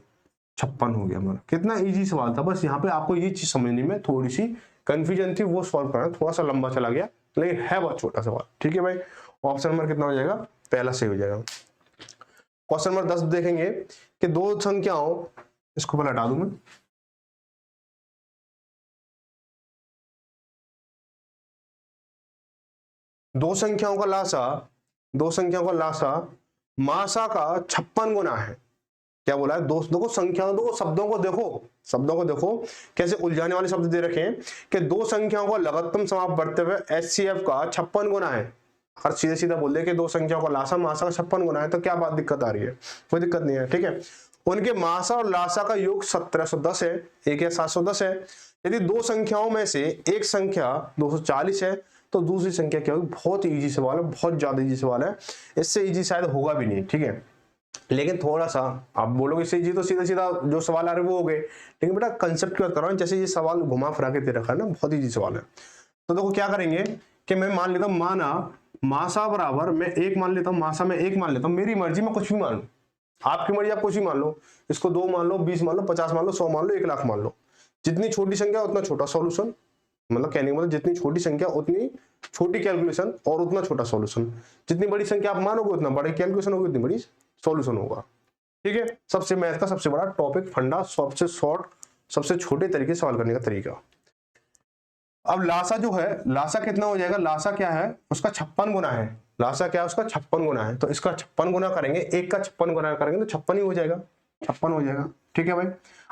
56 हो गया हमारा। कितना इजी सवाल था, बस यहाँ पे आपको ये चीज समझने में थोड़ी सी कंफ्यूजन थी, वो सॉल्व करना थोड़ा सा लंबा चला गया, लेकिन है बहुत छोटा सवाल, ठीक है भाई। ऑप्शन नंबर कितना हो जाएगा, पहला सही हो जाएगा। क्वेश्चन नंबर 10 देखेंगे कि दो संख्याओं, इसको पहले हटा दूं मैं, दो संख्याओं का लासा मासा का 56 गुना है। क्या बोला है, दोस्तों को संख्याओं को शब्दों को देखो कैसे उलझाने वाले शब्द दे रखे हैं कि दो संख्याओं का लघुत्तम समाप्त बढ़ते हुए HCF का 56 गुना है। हर सीधे सीधा बोल दे कि दो संख्याओं का लासा मासा का 56 गुना है, तो क्या बात दिक्कत आ रही है, कोई दिक्कत नहीं है, ठीक है। उनके मासा और लासा का योग 1710 है, एक या 710 है। यदि दो संख्याओं में से एक संख्या 240 है तो दूसरी संख्या क्या होगी। बहुत इजी सवाल है, बहुत ज्यादा इजी सवाल है, इससे इजी शायद होगा भी नहीं, ठीक है। लेकिन थोड़ा सा आप बोलोगे सही जी, तो सीधा सीधा जो सवाल आ रहे वो हो गए, लेकिन बेटा कंसेप्ट क्या कर रहा हूँ, जैसे ये सवाल घुमा फिरा के दे रखा है ना, बहुत ईजी सवाल है। तो देखो क्या करेंगे कि मैं मान लेता हूँ, माना मासा बराबर, मैं एक मान लेता हूँ, मासा में एक मान लेता हूँ, मेरी मर्जी में कुछ भी मान लो, आपकी मर्जी आप कुछ भी मान लो, इसको 2 मान लो, 20 मान लो, 50 मान लो, 100 मान लो, 1 लाख मान लो, जितनी छोटी संख्या उतना छोटा सॉल्यूशन, मतलब कहने का मतलब जितनी छोटी संख्या उतनी छोटी कैलकुलेशन और उतना छोटा सॉल्यूशन, जितनी बड़ी संख्या आप मानोगे उतना बड़ी कैलकुलेशन होगी, उतनी बड़ी सॉल्यूशन होगा। ठीक है, सबसे मैथ का सबसे बड़ा टॉपिक फंडा, सबसे शॉर्ट, सबसे छोटे तरीके से सवाल करने का तरीका। अब लासा जो है, लासा कितना हो जाएगा, लासा क्या है उसका 56 गुना है, लासा क्या है उसका 56 गुना है, तो इसका 56 गुना करेंगे, एक का 56 गुना करेंगे तो 56 ही हो जाएगा, 56 हो जाएगा। ठीक है भाई,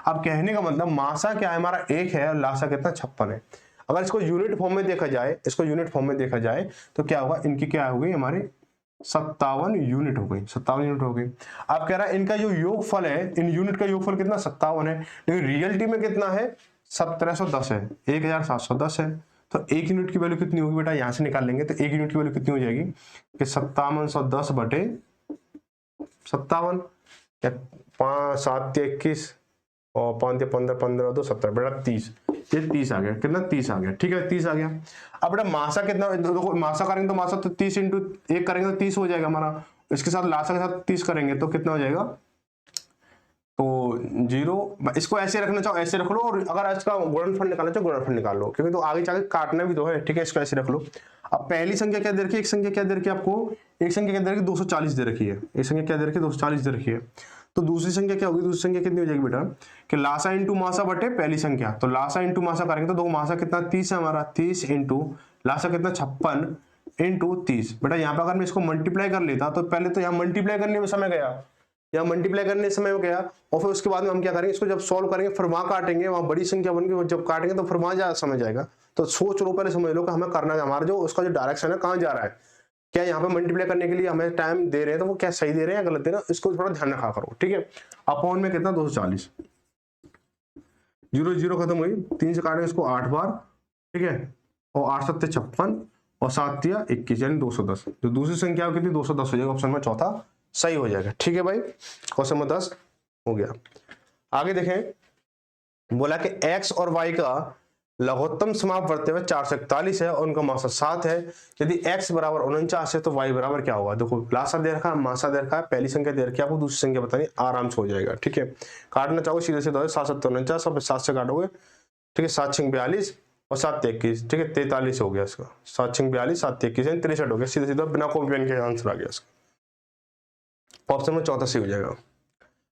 अब कहने का मतलब मासा क्या है हमारा 1 है और लासा कितना 56 है। अगर इसको यूनिट फॉर्म में देखा जाए, इसको यूनिट फॉर्म में देखा जाए तो क्या होगा, इनकी क्या हो गई हमारी 57 यूनिट हो गई, 57 यूनिट हो गई। आप कह रहा है इनका जो योगफल है, इन यूनिट का योगफल कितना 57 है, लेकिन रियलिटी में कितना है 1710 है, 1710 है। तो एक यूनिट की वैल्यू कितनी होगी बेटा, यहां से निकाल लेंगे तो एक यूनिट की वैल्यू कितनी हो जाएगी कि 5710 बटे 57, क्या 5 7 21 और 5 15 15 2 17 बेटा 30, ये 30 आ गया, कितना 30 आ गया। ठीक है 30 आ गया। अब बेटा मासा कितना, देखो मासा करेंगे तो मासा तो 30 इंटू 1 करेंगे तो 30 हो जाएगा हमारा, इसके साथ लासा के साथ 30 करेंगे तो कितना हो जाएगा, तो 0, इसको ऐसे रखना चाहो ऐसे रख लो, और अगर इसका गुणनफल निकालना चाहो गुणनफल निकाल लो, क्योंकि तो आगे जाके काटना भी तो है। ठीक है, इसको ऐसे रख लो। अब पहली संख्या क्या दे रखी है, एक संख्या क्या दे रखी है आपको, एक संख्या क्या दे रखी है 240 दे रखी है, एक संख्या क्या दे रखी है 240 दे रखी है। तो दूसरी संख्या क्या होगी, दूसरी संख्या कितनी हो जाएगी बेटा कि लासा इंटू मासा बटे पहली संख्या, तो लासा इंटू मासा करेंगे तो दो मासा कितना 30 है हमारा, 30 इंटू लासा कितना 56 इंटू 30। बेटा यहाँ पे अगर मैं इसको मल्टीप्लाई कर लेता तो पहले तो यहाँ मल्टीप्लाई करने में समय गया, या मल्टीप्लाई करने समय गया, और फिर उसके बाद में हम क्या करेंगे, इसको जब सॉल्व करेंगे फिर वहां काटेंगे, वहां बड़ी संख्या बन गई, जब काटेंगे तो फिर वहां ज्यादा समय जाएगा। तो सोच लो, पहले समझ लो कि हमें करना है, हमारा जो उसका जो डायरेक्शन है कहाँ जा रहा है, क्या यहाँ पे मल्टीप्लाई करने के लिए हमें टाइम दे रहे हैं तो वो क्या सही दे रहे हैं या गलत दे रहे हैं, इसको थोड़ा ध्यान रखा करो। ठीक है, अपॉन में कितना 240, 0 0 खत्म हुई, 3 से काटेंगे इसको 8 बार। ठीक है, और 8 7 56 और 7 दिया 21 यानी 210, तो दूसरी संख्या कितनी 210 हो जाएगा, ऑप्शन में चौथा सही हो जाएगा। ठीक है भाई, क्वेश्चन नंबर 10 हो गया। आगे देखें, बोला कि x और y का लघुत्तम समापवर्ती हुए 441 है और उनका मासा 7 है। यदि x बराबर 49 है तो y बराबर क्या होगा, देखो लासा दे रखा है, मासा दे रखा है, पहली संख्या दे रखी है आपको, दूसरी संख्या बतानी, आराम से हो जाएगा। ठीक है, काटना चाहो सीधे सीधे 7 7 49 और 7 से काटोगे। ठीक है, 7 6 42 और 7 21, ठीक है 43 हो गया इसका, 7 6 42 7 21 यानी 63 हो गया, सीधे सीधा बिना कॉपी पेन के आंसर आ गया इसका, ऑप्शन में चौथा सही हो जाएगा।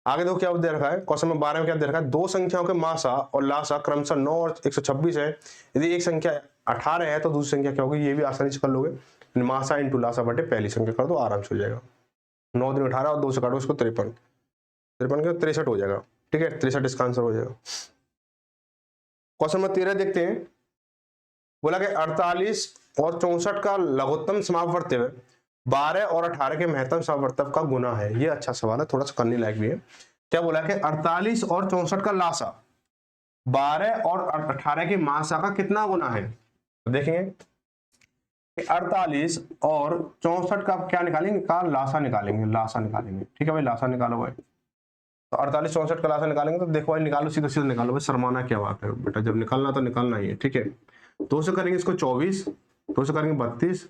आगे देखो क्या दे रखा है, क्वेश्चन में 12 में क्या दे रखा है, दो संख्याओं के मासा और लासा क्रमशः 9 और 126 है। यदि एक संख्या 18 है तो दूसरी संख्या क्या होगी, ये भी आसानी से कर लोगे, मासा इंटू लासा बटे पहली संख्या कर दो, आराम से हो जाएगा। 9 दिन 18 और 2 से काटो इसको 53, 53 के 63 हो जाएगा। ठीक है, 63 इसका आंसर हो जाएगा। क्वेश्चन में 13 देखते हैं, बोला कि 48 और 64 का लघुत्तम समापवर्ती हुए 12 और 18 के महत्तम समापवर्तक का गुना है। ये अच्छा सवाल है, थोड़ा सा करने लायक भी है। क्या बोला कि 48 और 64 का लासा 12 और 18 के मासा का कितना गुना है, तो देखेंगे कि 48 और 64 का क्या निकालेंगे, का लासा निकालेंगे, लासा निकालेंगे। ठीक है भाई, लासा निकालो भाई, तो 48 64 का लासा निकालेंगे तो देखो भाई, निकालो सीधा सीधा निकालो भाई, शर्माना क्या बात है बेटा, जब निकालना तो निकालना ही है। ठीक है, 2 से करेंगे इसको 24, 2 से करेंगे 32,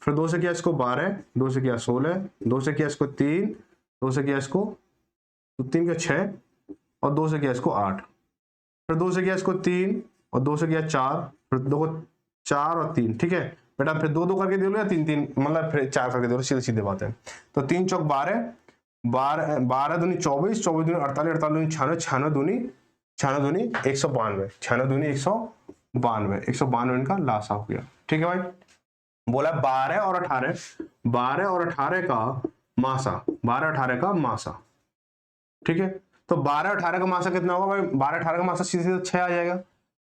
फिर 2 से किया इसको 12, 2 से किया 16, 2 से किया इसको 3, 2 से किया इसको 3 के 6 और 2 से किया इसको 8, फिर 2 से किया इसको 3 और 2 से किया 4, फिर 2 4 और 3। ठीक है बेटा, फिर 2 2 करके दे लो या 3 3 मतलब फिर 4 करके दे लो, सीधे सीधे बात है। तो 3 चौक 12, 12 दूनी 24, 24 दूनी 48, 48 दूनी 96, 96 दूनी 192, 96 दूनी 192, 192 इनका लासा हो गया। ठीक है भाई, बोला 12 और 18, 12 और 18 का मासा, 12 18 का मासा। ठीक है, तो 12 18 का मासा कितना होगा भाई, 12 18 का मासा सीधे सीधे 6 आ जाएगा।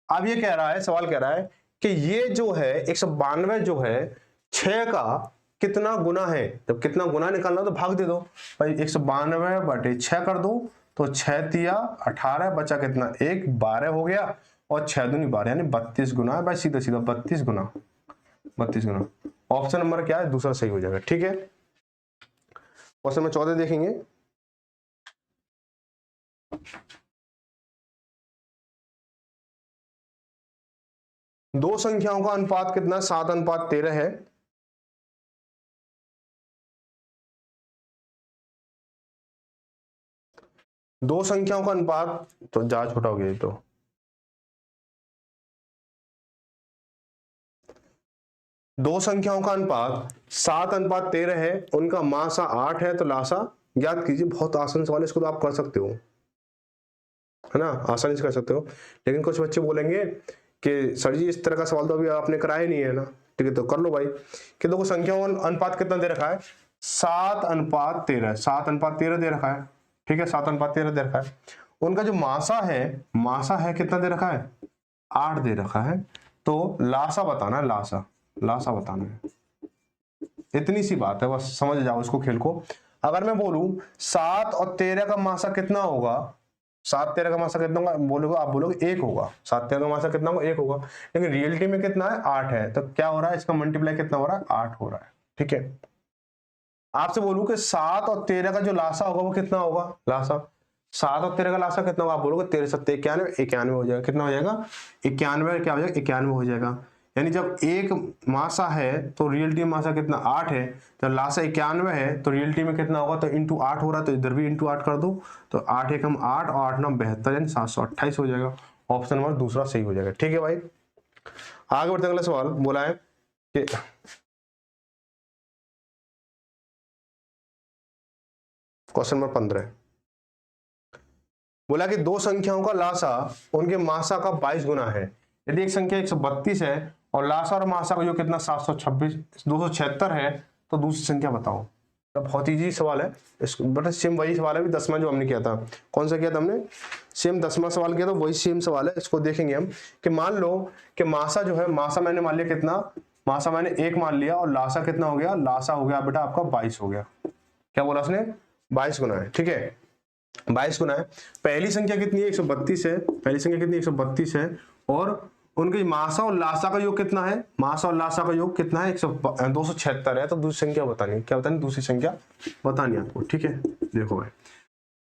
अब ये कह रहा है, सवाल कह रहा है कि ये जो है 192 जो है 6 का कितना गुना है, जब कितना गुना निकालना तो भाग दे दो भाई, 192 बटे 6 कर दो, तो 6 तिया 18, बचा कितना 1, 12 हो गया, और 6 दूनी 12 यानी 32 गुना है भाई, सीधा सीधा 32 गुना, 32 गुना। ऑप्शन नंबर क्या है, दूसरा सही हो जाएगा। ठीक है, क्वेश्चन में 14 देखेंगे, दो संख्याओं का अनुपात कितना, 7:13 है। दो संख्याओं का अनुपात तो जा छोटा हो गया, तो दो संख्याओं का अनुपात 7:13 है, उनका मासा 8 है, तो लासा ज्ञात कीजिए। बहुत आसान सवाल है, इसको तो आप कर सकते हो, है ना, आसानी से कर सकते हो। लेकिन कुछ बच्चे बोलेंगे कि सर जी इस तरह का सवाल तो अभी आपने कराया नहीं है ना, ठीक है, तो कर लो भाई। कि देखो संख्याओं का अनुपात कितना दे रखा है, 7:13, 7:13 दे रखा है, ठीक है, 7:13 दे रखा है। उनका जो मासा है कितना दे रखा है, 8 दे रखा है। तो लासा बताना है, लासा बताना है। इतनी सी बात है, बस समझ जाओ इसको, खेल को। अगर मैं बोलूं 7 और 13 का मासा कितना होगा, 7-13 का मासा कितना होगा, बोलोगे आप, बोलोगे 1 होगा। 7-13 का मासा कितना होगा, 1 होगा। लेकिन रियलिटी में कितना है, 8 है। तो क्या हो रहा है, इसका मल्टीप्लाई कितना हो रहा है, 8 हो रहा है, ठीक है। आपसे बोलूं कि 7 और 13 का जो लासा होगा वो कितना होगा, लासा 7 और 13 का लासा कितना होगा, आप बोलोगे 13 7 91, 91 हो जाएगा। कितना हो जाएगा, 91, क्या हो जाएगा, 91 हो जाएगा। यानी जब एक मासा है तो रियलिटी में मासा कितना, 8 है। जब लासा 91 है तो रियलिटी में कितना होगा, तो इंटू 8 हो रहा है, तो इधर भी इंटू 8 कर दो। तो 8 एकम 8 और 8 9 72, यानी 728 हो जाएगा। ऑप्शन नंबर दूसरा सही हो जाएगा, ठीक है भाई। आगे बढ़ते अगला सवाल बोला है कि क्वेश्चन नंबर 15 बोला कि दो संख्याओं का लासा उनके मासा का 22 गुना है। यदि एक संख्या 132 है और लासा और मासा का योग कितना 726 276 है, तो दूसरी संख्या बताओ। तो बहुत इजी सवाल है, बट सेम वही सवाल है 10वां जो हमने किया था। कौन सा किया था हमने, सेम 10वां सवाल किया था, वही सेम सवाल है। इसको देखेंगे हम कि मान लो कि मासा जो है, मासा मैंने मान लिया कितना, मासा मैंने 1 मान लिया, और लासा कितना हो गया, लासा हो गया बेटा आपका 22 हो गया। क्या बोला उसने, 22 गुना है, ठीक है, 22 गुना है। पहली संख्या कितनी है, 132 है। पहली संख्या कितनी, 132 है। और उनके मासा और लासा का योग कितना है, मासा और लासा का योग कितना है, 276 है। तो दूसरी संख्या बतानी है, क्या बतानी, दूसरी संख्या बतानी है आपको, ठीक है। देखो भाई,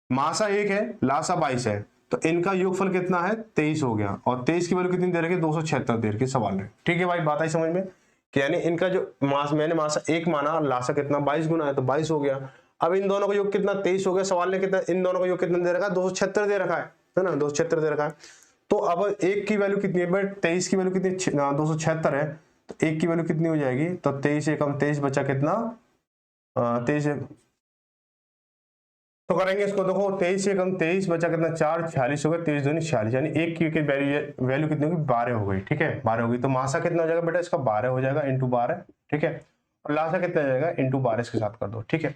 मासा 1 है, लासा 22 है, तो इनका योगफल कितना है, 23 हो गया। और 23 की वैल्यू कितनी दे रखी है, 276 दे रखी सवाल में, ठीक है भाई। बात आई समझ में कि यानी इनका जो मैंने मासा 1 माना और लासा कितना 22 गुना है, तो 22 हो गया। अब इन दोनों का योग कितना, 23 हो गया। सवाल ने कितना, इन दोनों का योग कितना दे रखा है, 276 दे रखा है ना, 276 दे रखा है। तो अब एक की वैल्यू कितनी है, बट 23 की वैल्यू कितनी, 276 है। तो एक की वैल्यू कितनी हो जाएगी, तो 23 एकम 23 बचा कितना, 23 तो करेंगे इसको। देखो 23 से कम 23 बचा कितना, 4 46 हो गए, 23 दूनी 46, यानी एक की वैल्यू कितनी होगी, 12 हो गई, ठीक है, 12 हो गई। तो मासा कितना हो जाएगा बेटा इसका, 12 हो जाएगा इंटू 12, ठीक है। और लासा कितना हो जाएगा, इंटू 12 इसके साथ कर दो, ठीक है।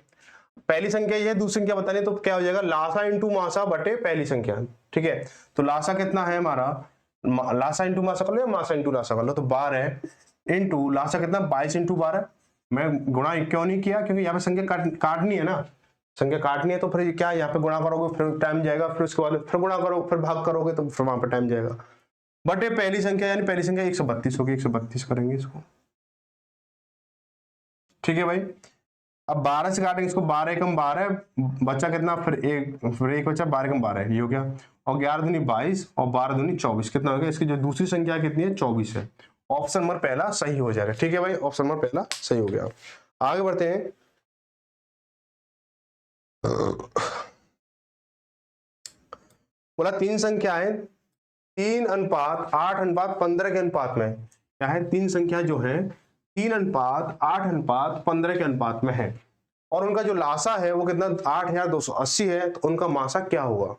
पहली संख्या ये, दूसरी संख्या बतानी है, तो क्या हो जाएगा, लासा इंटू मासा बटे पहली संख्या, ठीक है। तो लासा कितना है हमारा, लासा इंटू मासा कर लो या मासा इंटू लासा कर लो, तो 12 इंटू लासा कितना, 22 इंटू 12। मैं गुणा क्यों नहीं किया, क्योंकि यहाँ पे संख्या काटनी है ना, संख्या काटनी है, तो फिर क्या यहाँ पे गुणा करोगे, फिर टाइम जाएगा, फिर उसके बाद फिर गुणा करो, फिर भाग करोगे, तो फिर वहां पर टाइम जाएगा। बट ये पहली संख्या, यानी पहली संख्या 132 होगी, 132 करेंगे इसको, ठीक है भाई। अब 12 से काटेंगे इसको, 12 एकम 12 बचा कितना, फिर एक बचा, 12 एकम 12 ये हो गया। और 11 दूनी 22 और 12 दूनी 24 कितना हो गया, इसकी जो दूसरी संख्या कितनी है, 24 है। ऑप्शन नंबर पहला सही हो जाएगा, ठीक है भाई, ऑप्शन नंबर पहला सही हो गया। आगे बढ़ते हैं। बोला तीन संख्याएं 3:8:15 के अनुपात में, क्या है, तीन संख्या जो है 3:8:15 के अनुपात में है, और उनका जो लासा है वो कितना 8280 है। तो उनका मासा क्या होगा,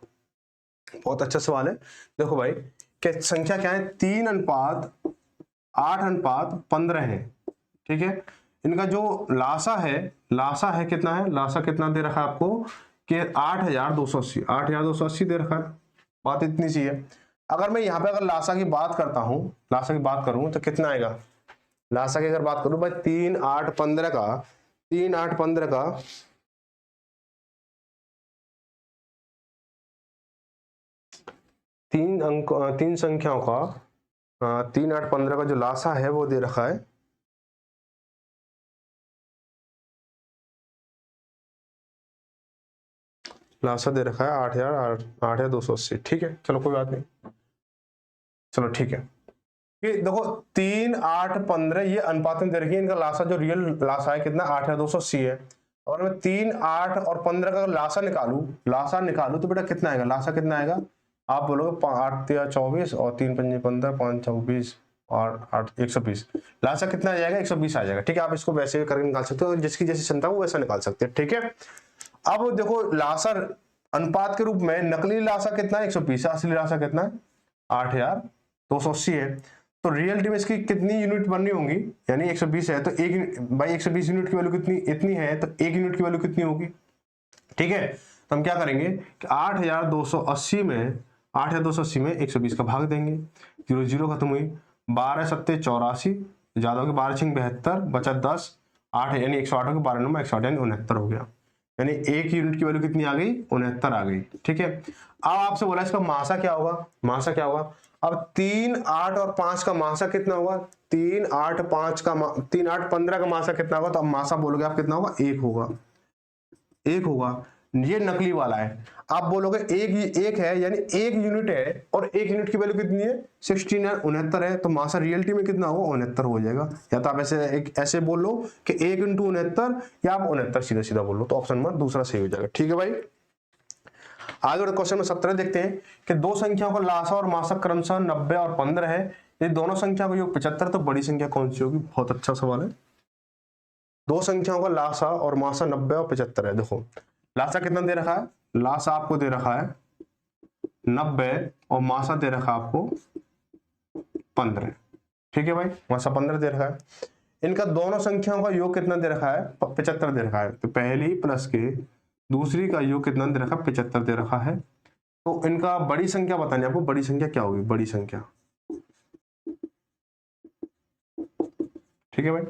बहुत अच्छा सवाल है। देखो भाई कि संख्या क्या है, 3:8:15 है, ठीक है। इनका जो लासा है कितना है, लासा कितना दे रखा है आपको कि 8280 दे रखा है। बात इतनी सी है। अगर मैं यहाँ पे अगर लासा की बात करता हूं, लासा की बात करूं तो कितना आएगा, लासा की अगर बात करूं भाई 3:8:15 का, 3:8:15 का 3 संख्याओं का 3:8:15 का जो लासा है वो दे रखा है, लासा दे रखा है 8,280, ठीक है। चलो कोई बात नहीं, चलो ठीक है। कि देखो 3, 8, 15 ये अनुपात में दे रखी है, इनका लासा जो रियल लासा है कितना 8,280 है। और मैं 3, 8 और 15 का लासा निकालू तो बेटा कितना आएगा, लासा कितना आएगा, आप बोलोगे 8 या 24 और 3 पंजे 15, 5 24 और 8 120, लासा कितना आ जाएगा 120 आ जाएगा। ठीक है, आप इसको वैसे करके निकाल सकते हो, जिसकी जैसी क्षमता वो वैसा निकाल सकते हैं। ठीक है, अब देखो लासा अनुपात के रूप में नकली लासा कितना है 120, असली लासा कितना है 8,280 है। तो रियलिटी में इसकी कितनी यूनिट बननी होंगी, यानी 120 है तो एक भाई 120 यूनिट की वैल्यू कितनी इतनी है, तो एक यूनिट की वैल्यू कितनी होगी। ठीक है, तो हम क्या करेंगे कि 8,280 में 120 का भाग देंगे, 0 0 खत्म हुई, 12 सत्ते 84, ज्यादा होगी 12 छिंग 72, बचा 10, 8 यानी 108 होगी, 12 9 108 यानी 69 हो गया, यानी एक यूनिट की वैल्यू कितनी आ गई 69 आ गई। ठीक है, अब आपसे बोला इसका मासा क्या होगा, मासा क्या होगा, अब 3, 8 और 5 का मासा कितना होगा, 3, 8, 5 का 3, 8, 15 का मासा कितना होगा, तो अब मासा बोलोगे आप कितना होगा, 1 होगा, 1 होगा। ये नकली वाला है, आप बोलोगे एक है यानी एक यूनिट है, और एक यूनिट की वैल्यू कितनी है 69 69 है, तो मासा रियलिटी में कितना होगा 69 हो जाएगा। या तो आप ऐसे बोल लो कि 1 × 69, या आप 69 सीधा सीधा बोल लो, तो ऑप्शन नंबर दूसरा सही हो जाएगा। ठीक है भाई, आगे क्वेश्चन में 17 देखते हैं कि दो संख्याओं का लासा और मासा क्रमशः 90 और 15 है, ये दोनों संख्या का योग 75, तो बड़ी संख्या कौन सी होगी। बहुत अच्छा सवाल है। दो संख्याओं का लासा और मासा 90 और 75 है। देखो लासा कितना दे रखा है, लासा आपको दे रखा है 90 और मासा दे रखा है आपको 15। ठीक है भाई, मासा 15 दे रखा है। इनका दोनों संख्याओं का योग कितना दे रखा है 75 दे रखा है, तो पहली प्लस के दूसरी का योग कितना दे रखा है 75 दे रखा है। तो इनका बड़ी संख्या बतानी आपको, बड़ी संख्या क्या होगी, बड़ी संख्या। ठीक है भाई,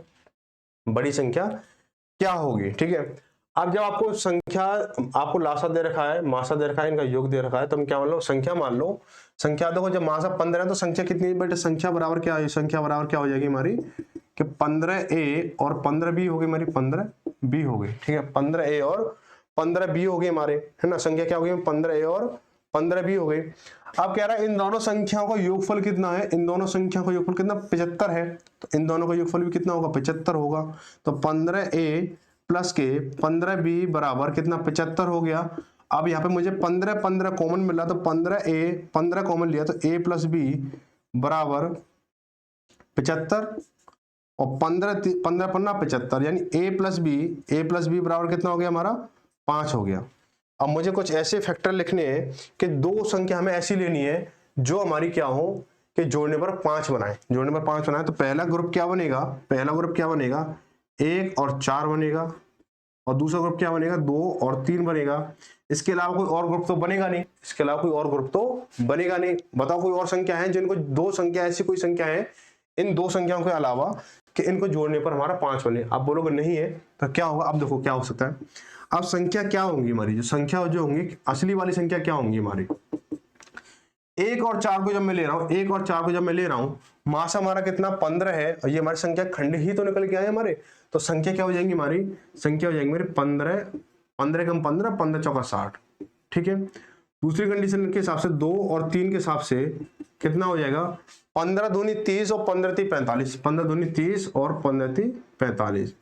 बड़ी संख्या क्या होगी। ठीक है, अब जब आपको संख्या, आपको लासा दे रखा है, मासा दे रखा है, इनका योग दे रखा है, तो हम क्या मान लो संख्या मान लो। संख्या देखो जब मासा 15 है तो संख्या कितनी है बेटे, संख्या बराबर क्या है, संख्या बराबर क्या हो जाएगी हमारी कि 15a और 15b होगी हमारी, 15b हो गई। ठीक है, 15a और 15b हो गए हमारे, है ना, संख्या क्या हो गई 15a और 15b हो गई। अब कह रहा है इन दोनों संख्याओं का योगफल कितना है, इन दोनों संख्याओं का योगफल कितना 75 है, तो इन दोनों का योगफल भी कितना होगा 75 होगा। तो 15a प्लस के 15b बराबर कितना 75 हो गया। अब यहाँ पे मुझे 15 15 कॉमन मिला, तो 15 कॉमन लिया, तो a प्लस बी बराबर 75 और 15 15 75, यानी a प्लस बी बराबर कितना हो गया हमारा 5 हो गया। अब मुझे कुछ ऐसे फैक्टर लिखने हैं कि दो संख्या हमें ऐसी लेनी है जो हमारी क्या हो कि जोड़ने पर 5 बनाए, जोड़ने पर 5 बनाए। तो पहला ग्रुप क्या बनेगा, पहला ग्रुप क्या बनेगा 1 और 4 बनेगा, और दूसरा ग्रुप क्या बनेगा 2 और 3 बनेगा। इसके अलावा कोई और ग्रुप तो बनेगा नहीं, इसके अलावा कोई और ग्रुप तो बनेगा नहीं। बताओ कोई और संख्या है जिनको दो संख्या, ऐसी कोई संख्या है इन दो संख्याओं के अलावा कि इनको जोड़ने पर हमारा 5 बने। आप बोलोगे नहीं है, तो क्या होगा, अब देखो क्या हो सकता है। अब संख्या क्या होंगी हमारी, जो संख्या जो होंगी असली वाली संख्या क्या होंगी हमारी, 1 और 4 को जब मैं ले रहा हूं, 1 और 4 को जब मैं ले रहा हूं, मास हमारा कितना 15 है, और ये हमारी संख्या खंड ही तो निकल के आए हमारे, तो संख्या क्या हो जाएंगी हमारी, संख्या हो जाएंगी मेरी 15 15 कम 15 15 चौका 60। ठीक है, दूसरी कंडीशन के हिसाब से 2 और 3 के हिसाब से कितना हो जाएगा 15 दूनी 30 और 15 ती 45, 15 दूनी 30 और 15 ती 45।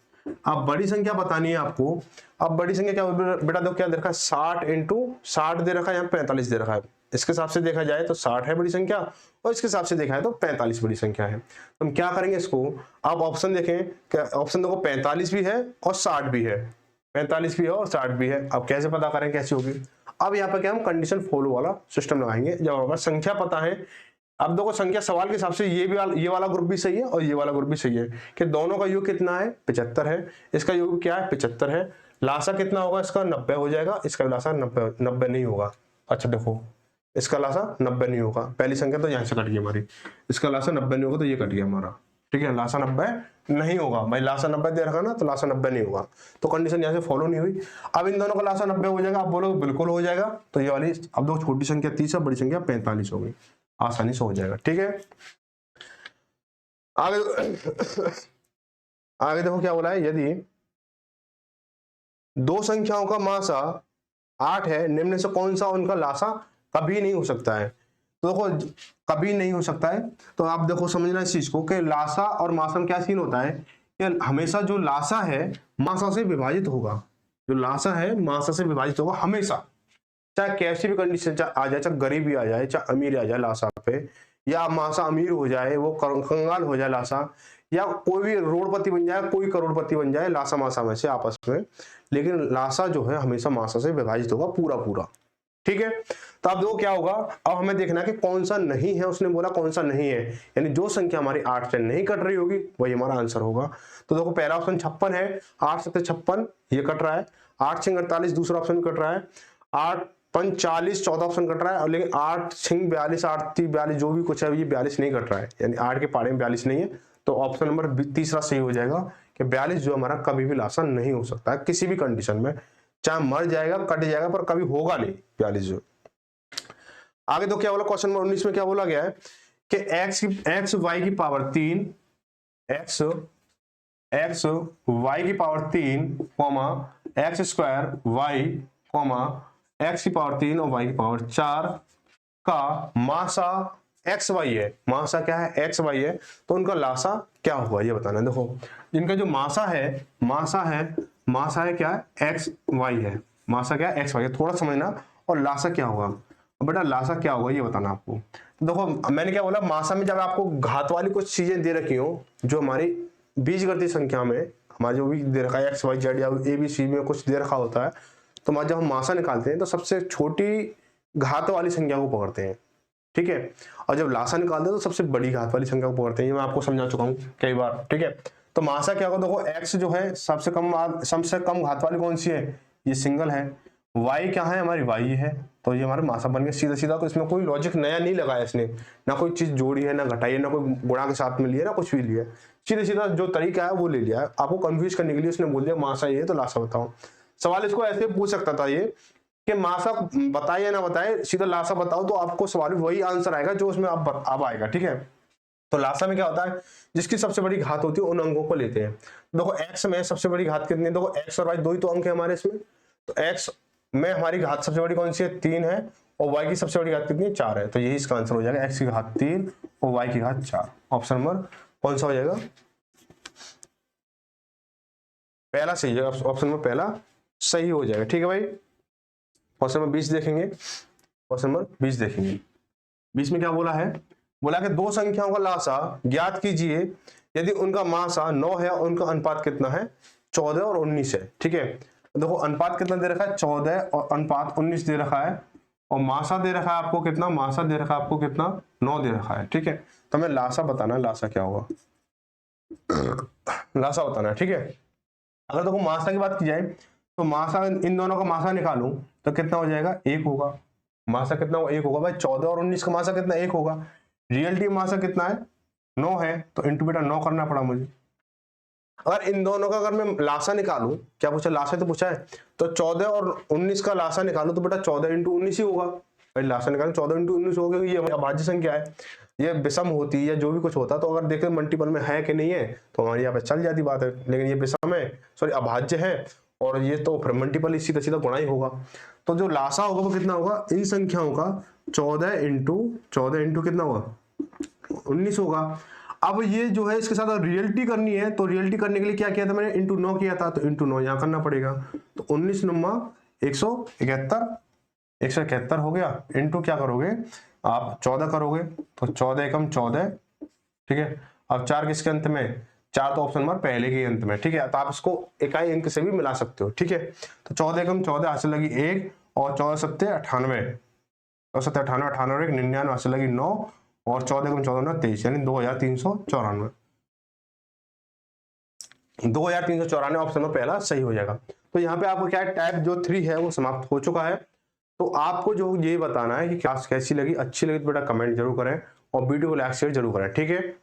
अब बड़ी संख्या बतानी है आपको। अब बड़ी संख्या क्या बेटा, देखो क्या दे रखा है 60 × 60 दे रखा है, यहाँ 45 दे रखा है। इसके हिसाब से देखा जाए तो 60 है बड़ी संख्या, और इसके हिसाब से देखा है तो 45 बड़ी संख्या है। तो हम क्या करेंगे इसको, आप ऑप्शन देखें, क्या ऑप्शन देखो 45 भी है और 60 भी है, 45 भी है और 60 भी है। अब कैसे पता करें कैसी होगी, अब यहाँ पर क्या हम कंडीशन फॉलो वाला सिस्टम लगाएंगे। जब हमारा संख्या पता है, अब देखो संख्या सवाल के हिसाब से ये वाला ग्रुप भी सही है और ये वाला ग्रुप भी सही है कि दोनों का योग कितना है 75 है, इसका योग क्या है 75 है। लासा कितना होगा इसका 90 हो जाएगा, इसका लासा 90 नहीं होगा। अच्छा देखो इसका लासा 90 नहीं होगा, पहली संख्या तो यहाँ से कट गई हमारी, इसका लासा 90 नहीं होगा तो ये कट गया हमारा। ठीक है, लासा 90 नहीं होगा भाई, लासा 90 दे रखा ना, तो लासा 90 नहीं होगा, तो कंडीशन यहाँ से फॉलो नहीं हुई। अब इन दोनों का लासा 90 हो जाएगा, आप बोलोगे बिल्कुल हो जाएगा, तो ये वाली अब दो छोटी संख्या 30 है, बड़ी संख्या 45 हो गई, आसानी से हो जाएगा। ठीक है, आगे देखो क्या बोला है, यदि दो संख्याओं का मासा 8 है, निम्न से कौन सा उनका लासा कभी नहीं हो सकता है। तो देखो कभी नहीं हो सकता है। तो आप देखो समझना इस चीज को कि लासा और मासा में क्या सीन होता है कि हमेशा जो लासा है मासा से विभाजित होगा, जो लासा है मासा से विभाजित होगा हमेशा, चाहे कैसी भी कंडीशन आ जाए, चाहे गरीबी आ जाए, चाहे अमीर आ जाए लासा पे, या मासा अमीर हो जाए, वो कंगाल हो जाए लासा, या कोई भी रोडपति बन जाए, कोई करोड़पति बन जाए लासा मासा में से आपस में, लेकिन लासा जो है हमेशा मासा से विभाजित होगा पूरा पूरा। ठीक है, तो अब देखो क्या होगा, अब हमें देखना है कि कौन सा नहीं है, उसने बोला कौन सा नहीं है, यानी जो संख्या हमारी 8 से नहीं कट रही होगी वही हमारा आंसर होगा। तो देखो पहला ऑप्शन 56 है, 8 से 56 ये कट रहा है, 8 से 48 दूसरा ऑप्शन कट रहा है, 8 5 40 चौथा ऑप्शन कट रहा है, और लेकिन 8 6 42 8 3 42 जो भी कुछ है ये 42 नहीं कट रहा है, यानी 8 के पाड़े में 42 नहीं है। तो ऑप्शन नंबर तीसरा सही हो जाएगा कि 42 जो हमारा कभी भी लासा नहीं हो सकता है किसी भी कंडीशन में, चाहे मर जाएगा कट जाएगा पर कभी होगा नहीं 42 जो। आगे तो क्या बोला क्वेश्चन नंबर 19 में क्या बोला गया है कि x y की पावर 3 x y की power 3 x square y x की पावर 3 और y की पावर 4 का मासा एक्स वाई है, मासा क्या है एक्स वाई है, तो उनका लासा क्या होगा ये बताना है। देखो जिनका जो मासा है क्या है एक्स वाई है, मासा क्या है एक्स वाई है, थोड़ा समझना, और लासा क्या होगा बेटा, लासा क्या होगा ये बताना आपको। तो देखो मैंने क्या बोला, मासा में जब आपको घात वाली कुछ चीजें दे रखी हो जो हमारी बीजगणितीय संख्या में हमारा जो भी दे रखा है एक्स वाई जेड या ए बी सी में कुछ दे रखा होता है, तो जब हम मासा निकालते हैं तो सबसे छोटी घात वाली संख्या को पकड़ते हैं, ठीक है, और जब लासा निकालते हैं तो सबसे बड़ी घात वाली संख्या को पकड़ते हैं, ये मैं आपको समझा चुका हूं कई बार। ठीक है, तो मासा क्या होगा, देखो x जो है सबसे कम घात वाली कौन सी है, ये सिंगल है, y क्या है हमारी y है, तो ये हमारा मासा बन गया सीधा सीधा। तो इसमें कोई लॉजिक नया नहीं लगाया इसने, ना कोई चीज जोड़ी है ना घटाई है, ना कोई गुणा के साथ में लिया ना कुछ भी लिया, सीधा सीधा जो तरीका है वो ले लिया है। आपको कंफ्यूज करने के लिए उसने बोल दिया मासा ये तो लासा बताओ। सवाल इसको ऐसे पूछ सकता था ये कि मासा बताए या ना बताए, सीधा लासा बताओ, तो आपको सवाल वही आंसर आएगा जो उसमें अब आएगा। ठीक है, तो लासा में क्या होता है, जिसकी सबसे बड़ी घात होती है उन अंकों को लेते हैं। देखो x में सबसे बड़ी घात कितनी है, देखो x और y दो ही तो अंक है हमारे इसमें, तो x में हमारी घात सबसे बड़ी कौन सी है 3 है, और y की सबसे बड़ी घात कितनी है 4 है, तो यही इसका आंसर हो जाएगा, x की घात 3 और y की घात 4। ऑप्शन नंबर कौन सा हो जाएगा, पहला सही है, ऑप्शन नंबर पहला सही हो जाएगा। ठीक है भाई, क्वेश्चन नंबर 20 देखेंगे, क्वेश्चन नंबर 20 देखेंगे। 20 में क्या बोला है, बोला कि दो संख्याओं का लासा ज्ञात कीजिए यदि उनका मासा 9 है और उनका अनुपात कितना है 14 और 19 है। ठीक है, देखो अनुपात कितना दे रखा है 14 और अनुपात 19 दे रखा है, और मासा दे रखा है आपको कितना, मासा दे रखा है आपको कितना 9 दे रखा है। ठीक है, तो हमें लासा बताना है, लासा क्या होगा लासा बताना है। ठीक है, अगर देखो मासा की बात की जाए तो मासा, इन दोनों का मासा निकालूं तो कितना हो जाएगा 1 होगा, मासा कितना होगा 1 होगा भाई, 14 और 19 का मासा कितना 1 होगा, रियलिटी मासा कितना है 9 है, तो इंटू बेटा 9 करना पड़ा मुझे। अगर इन दोनों का अगर मैं लासा निकालूं, क्या पूछा लासा तो पूछा है, तो 14 और 19 का लासा निकालूं तो बेटा 14 इंटू 19 ही होगा भाई, लासा निकालूं 14 इंटू 19 होगा, क्योंकि ये अभाज्य संख्या है, ये विषम होती या जो भी कुछ होता तो अगर देखें मल्टीपल में है कि नहीं है तो हमारी यहाँ पे चल जाती बात है, लेकिन ये विषम है, सॉरी अभाज्य है, और ये तो फिर मल्टीपल सीधा सीधा गुणा ही होगा। तो जो लासा होगा वो कितना होगा, इन संख्याओं का 14 इंटू कितना होगा 19 होगा। अब ये जो है इसके साथ रियलिटी करनी है, तो रियलिटी करने के लिए क्या किया था मैंने, इंटू 9 किया था, तो इंटू 9 यहाँ करना पड़ेगा, तो 19 नुमा 171 हो गया, इंटू क्या करोगे आप 14 करोगे, तो 14 एकम 14। ठीक है, अब 4 किसके अंत में, 4 तो ऑप्शन नंबर पहले के अंत में। ठीक है, तो आप इसको इकाई अंक से भी मिला सकते हो। ठीक है, तो 14 एकम 14 हासिल लगी 1, और 14 सत्ते 98, और 7 98 98 99 हासिल लगी 9, और 14 एकम 14 23, यानी 2394, 2394 ऑप्शन में पहला सही हो जाएगा। तो यहाँ पे आपको क्या है, टाइप जो 3 है वो समाप्त हो चुका है। तो आपको जो ये बताना है कि क्लास कैसी लगी, अच्छी लगी तो बेटा कमेंट जरूर करें, और वीडियो को लाइक शेयर जरूर करें। ठीक है,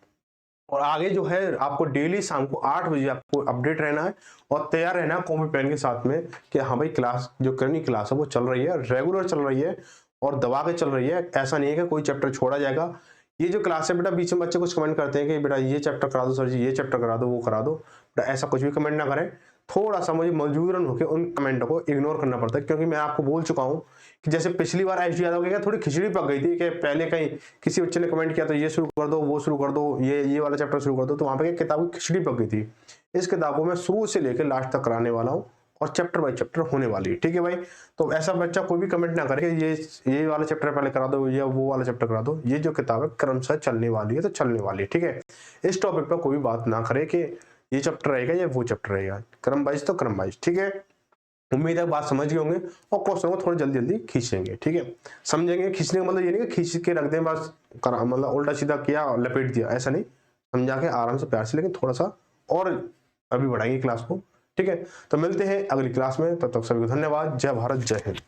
और आगे जो है आपको डेली शाम को 8 बजे आपको अपडेट रहना है, और तैयार रहना है कॉपी पेन के साथ में कि हाँ भाई क्लास जो करनी क्लास है वो चल रही है, रेगुलर चल रही है और दबा के चल रही है। ऐसा नहीं है कि कोई चैप्टर छोड़ा जाएगा। ये जो क्लास है बेटा, बीच में बच्चे कुछ कमेंट करते हैं कि बेटा ये चैप्टर करा दो सर जी, ये चैप्टर करा दो, वो करा दो, बेटा ऐसा कुछ भी कमेंट ना करें। थोड़ा सा मुझे मजबूरन होकर उन कमेंटों को इग्नोर करना पड़ता है, क्योंकि मैं आपको बोल चुका हूं कि जैसे पिछली बार एचडी यादव की क्या थोड़ी खिचड़ी पक गई थी कि पहले कहीं किसी बच्चे ने कमेंट किया तो ये शुरू कर दो, वो शुरू कर दो, ये वाला चैप्टर शुरू कर दो, तो वहां पे किताब की खिचड़ी पक गई थी। इस किताब को मैं शुरू से लेकर लास्ट तक कराने वाला हूँ और चैप्टर बाय चैप्टर होने वाली है, ठीक है भाई। तो ऐसा बच्चा कोई भी कमेंट ना करे ये वाला चैप्टर पहले करा दो या वो वाला चैप्टर करा दो। ये जो किताब है क्रमशः चलने वाली है, तो चलने वाली है, ठीक है। इस टॉपिक पर कोई बात ना करे कि ये चैप्टर रहेगा या वो चैप्टर रहेगा, क्रम वाइज तो क्रम वाइज, ठीक है। उम्मीद है बात समझ गए होंगे और क्वेश्चन को थोड़ी जल्दी जल्दी खींचेंगे, ठीक है। समझेंगे, खींचने का मतलब ये नहीं कि खींच के रख दें बस, मतलब उल्टा सीधा किया और लपेट दिया, ऐसा नहीं। समझा के आराम से प्यार से, लेकिन थोड़ा सा और अभी बढ़ाएंगे क्लास को, ठीक है। तो मिलते हैं अगली क्लास में, तब तक सभी को धन्यवाद। जय भारत, जय हिंद।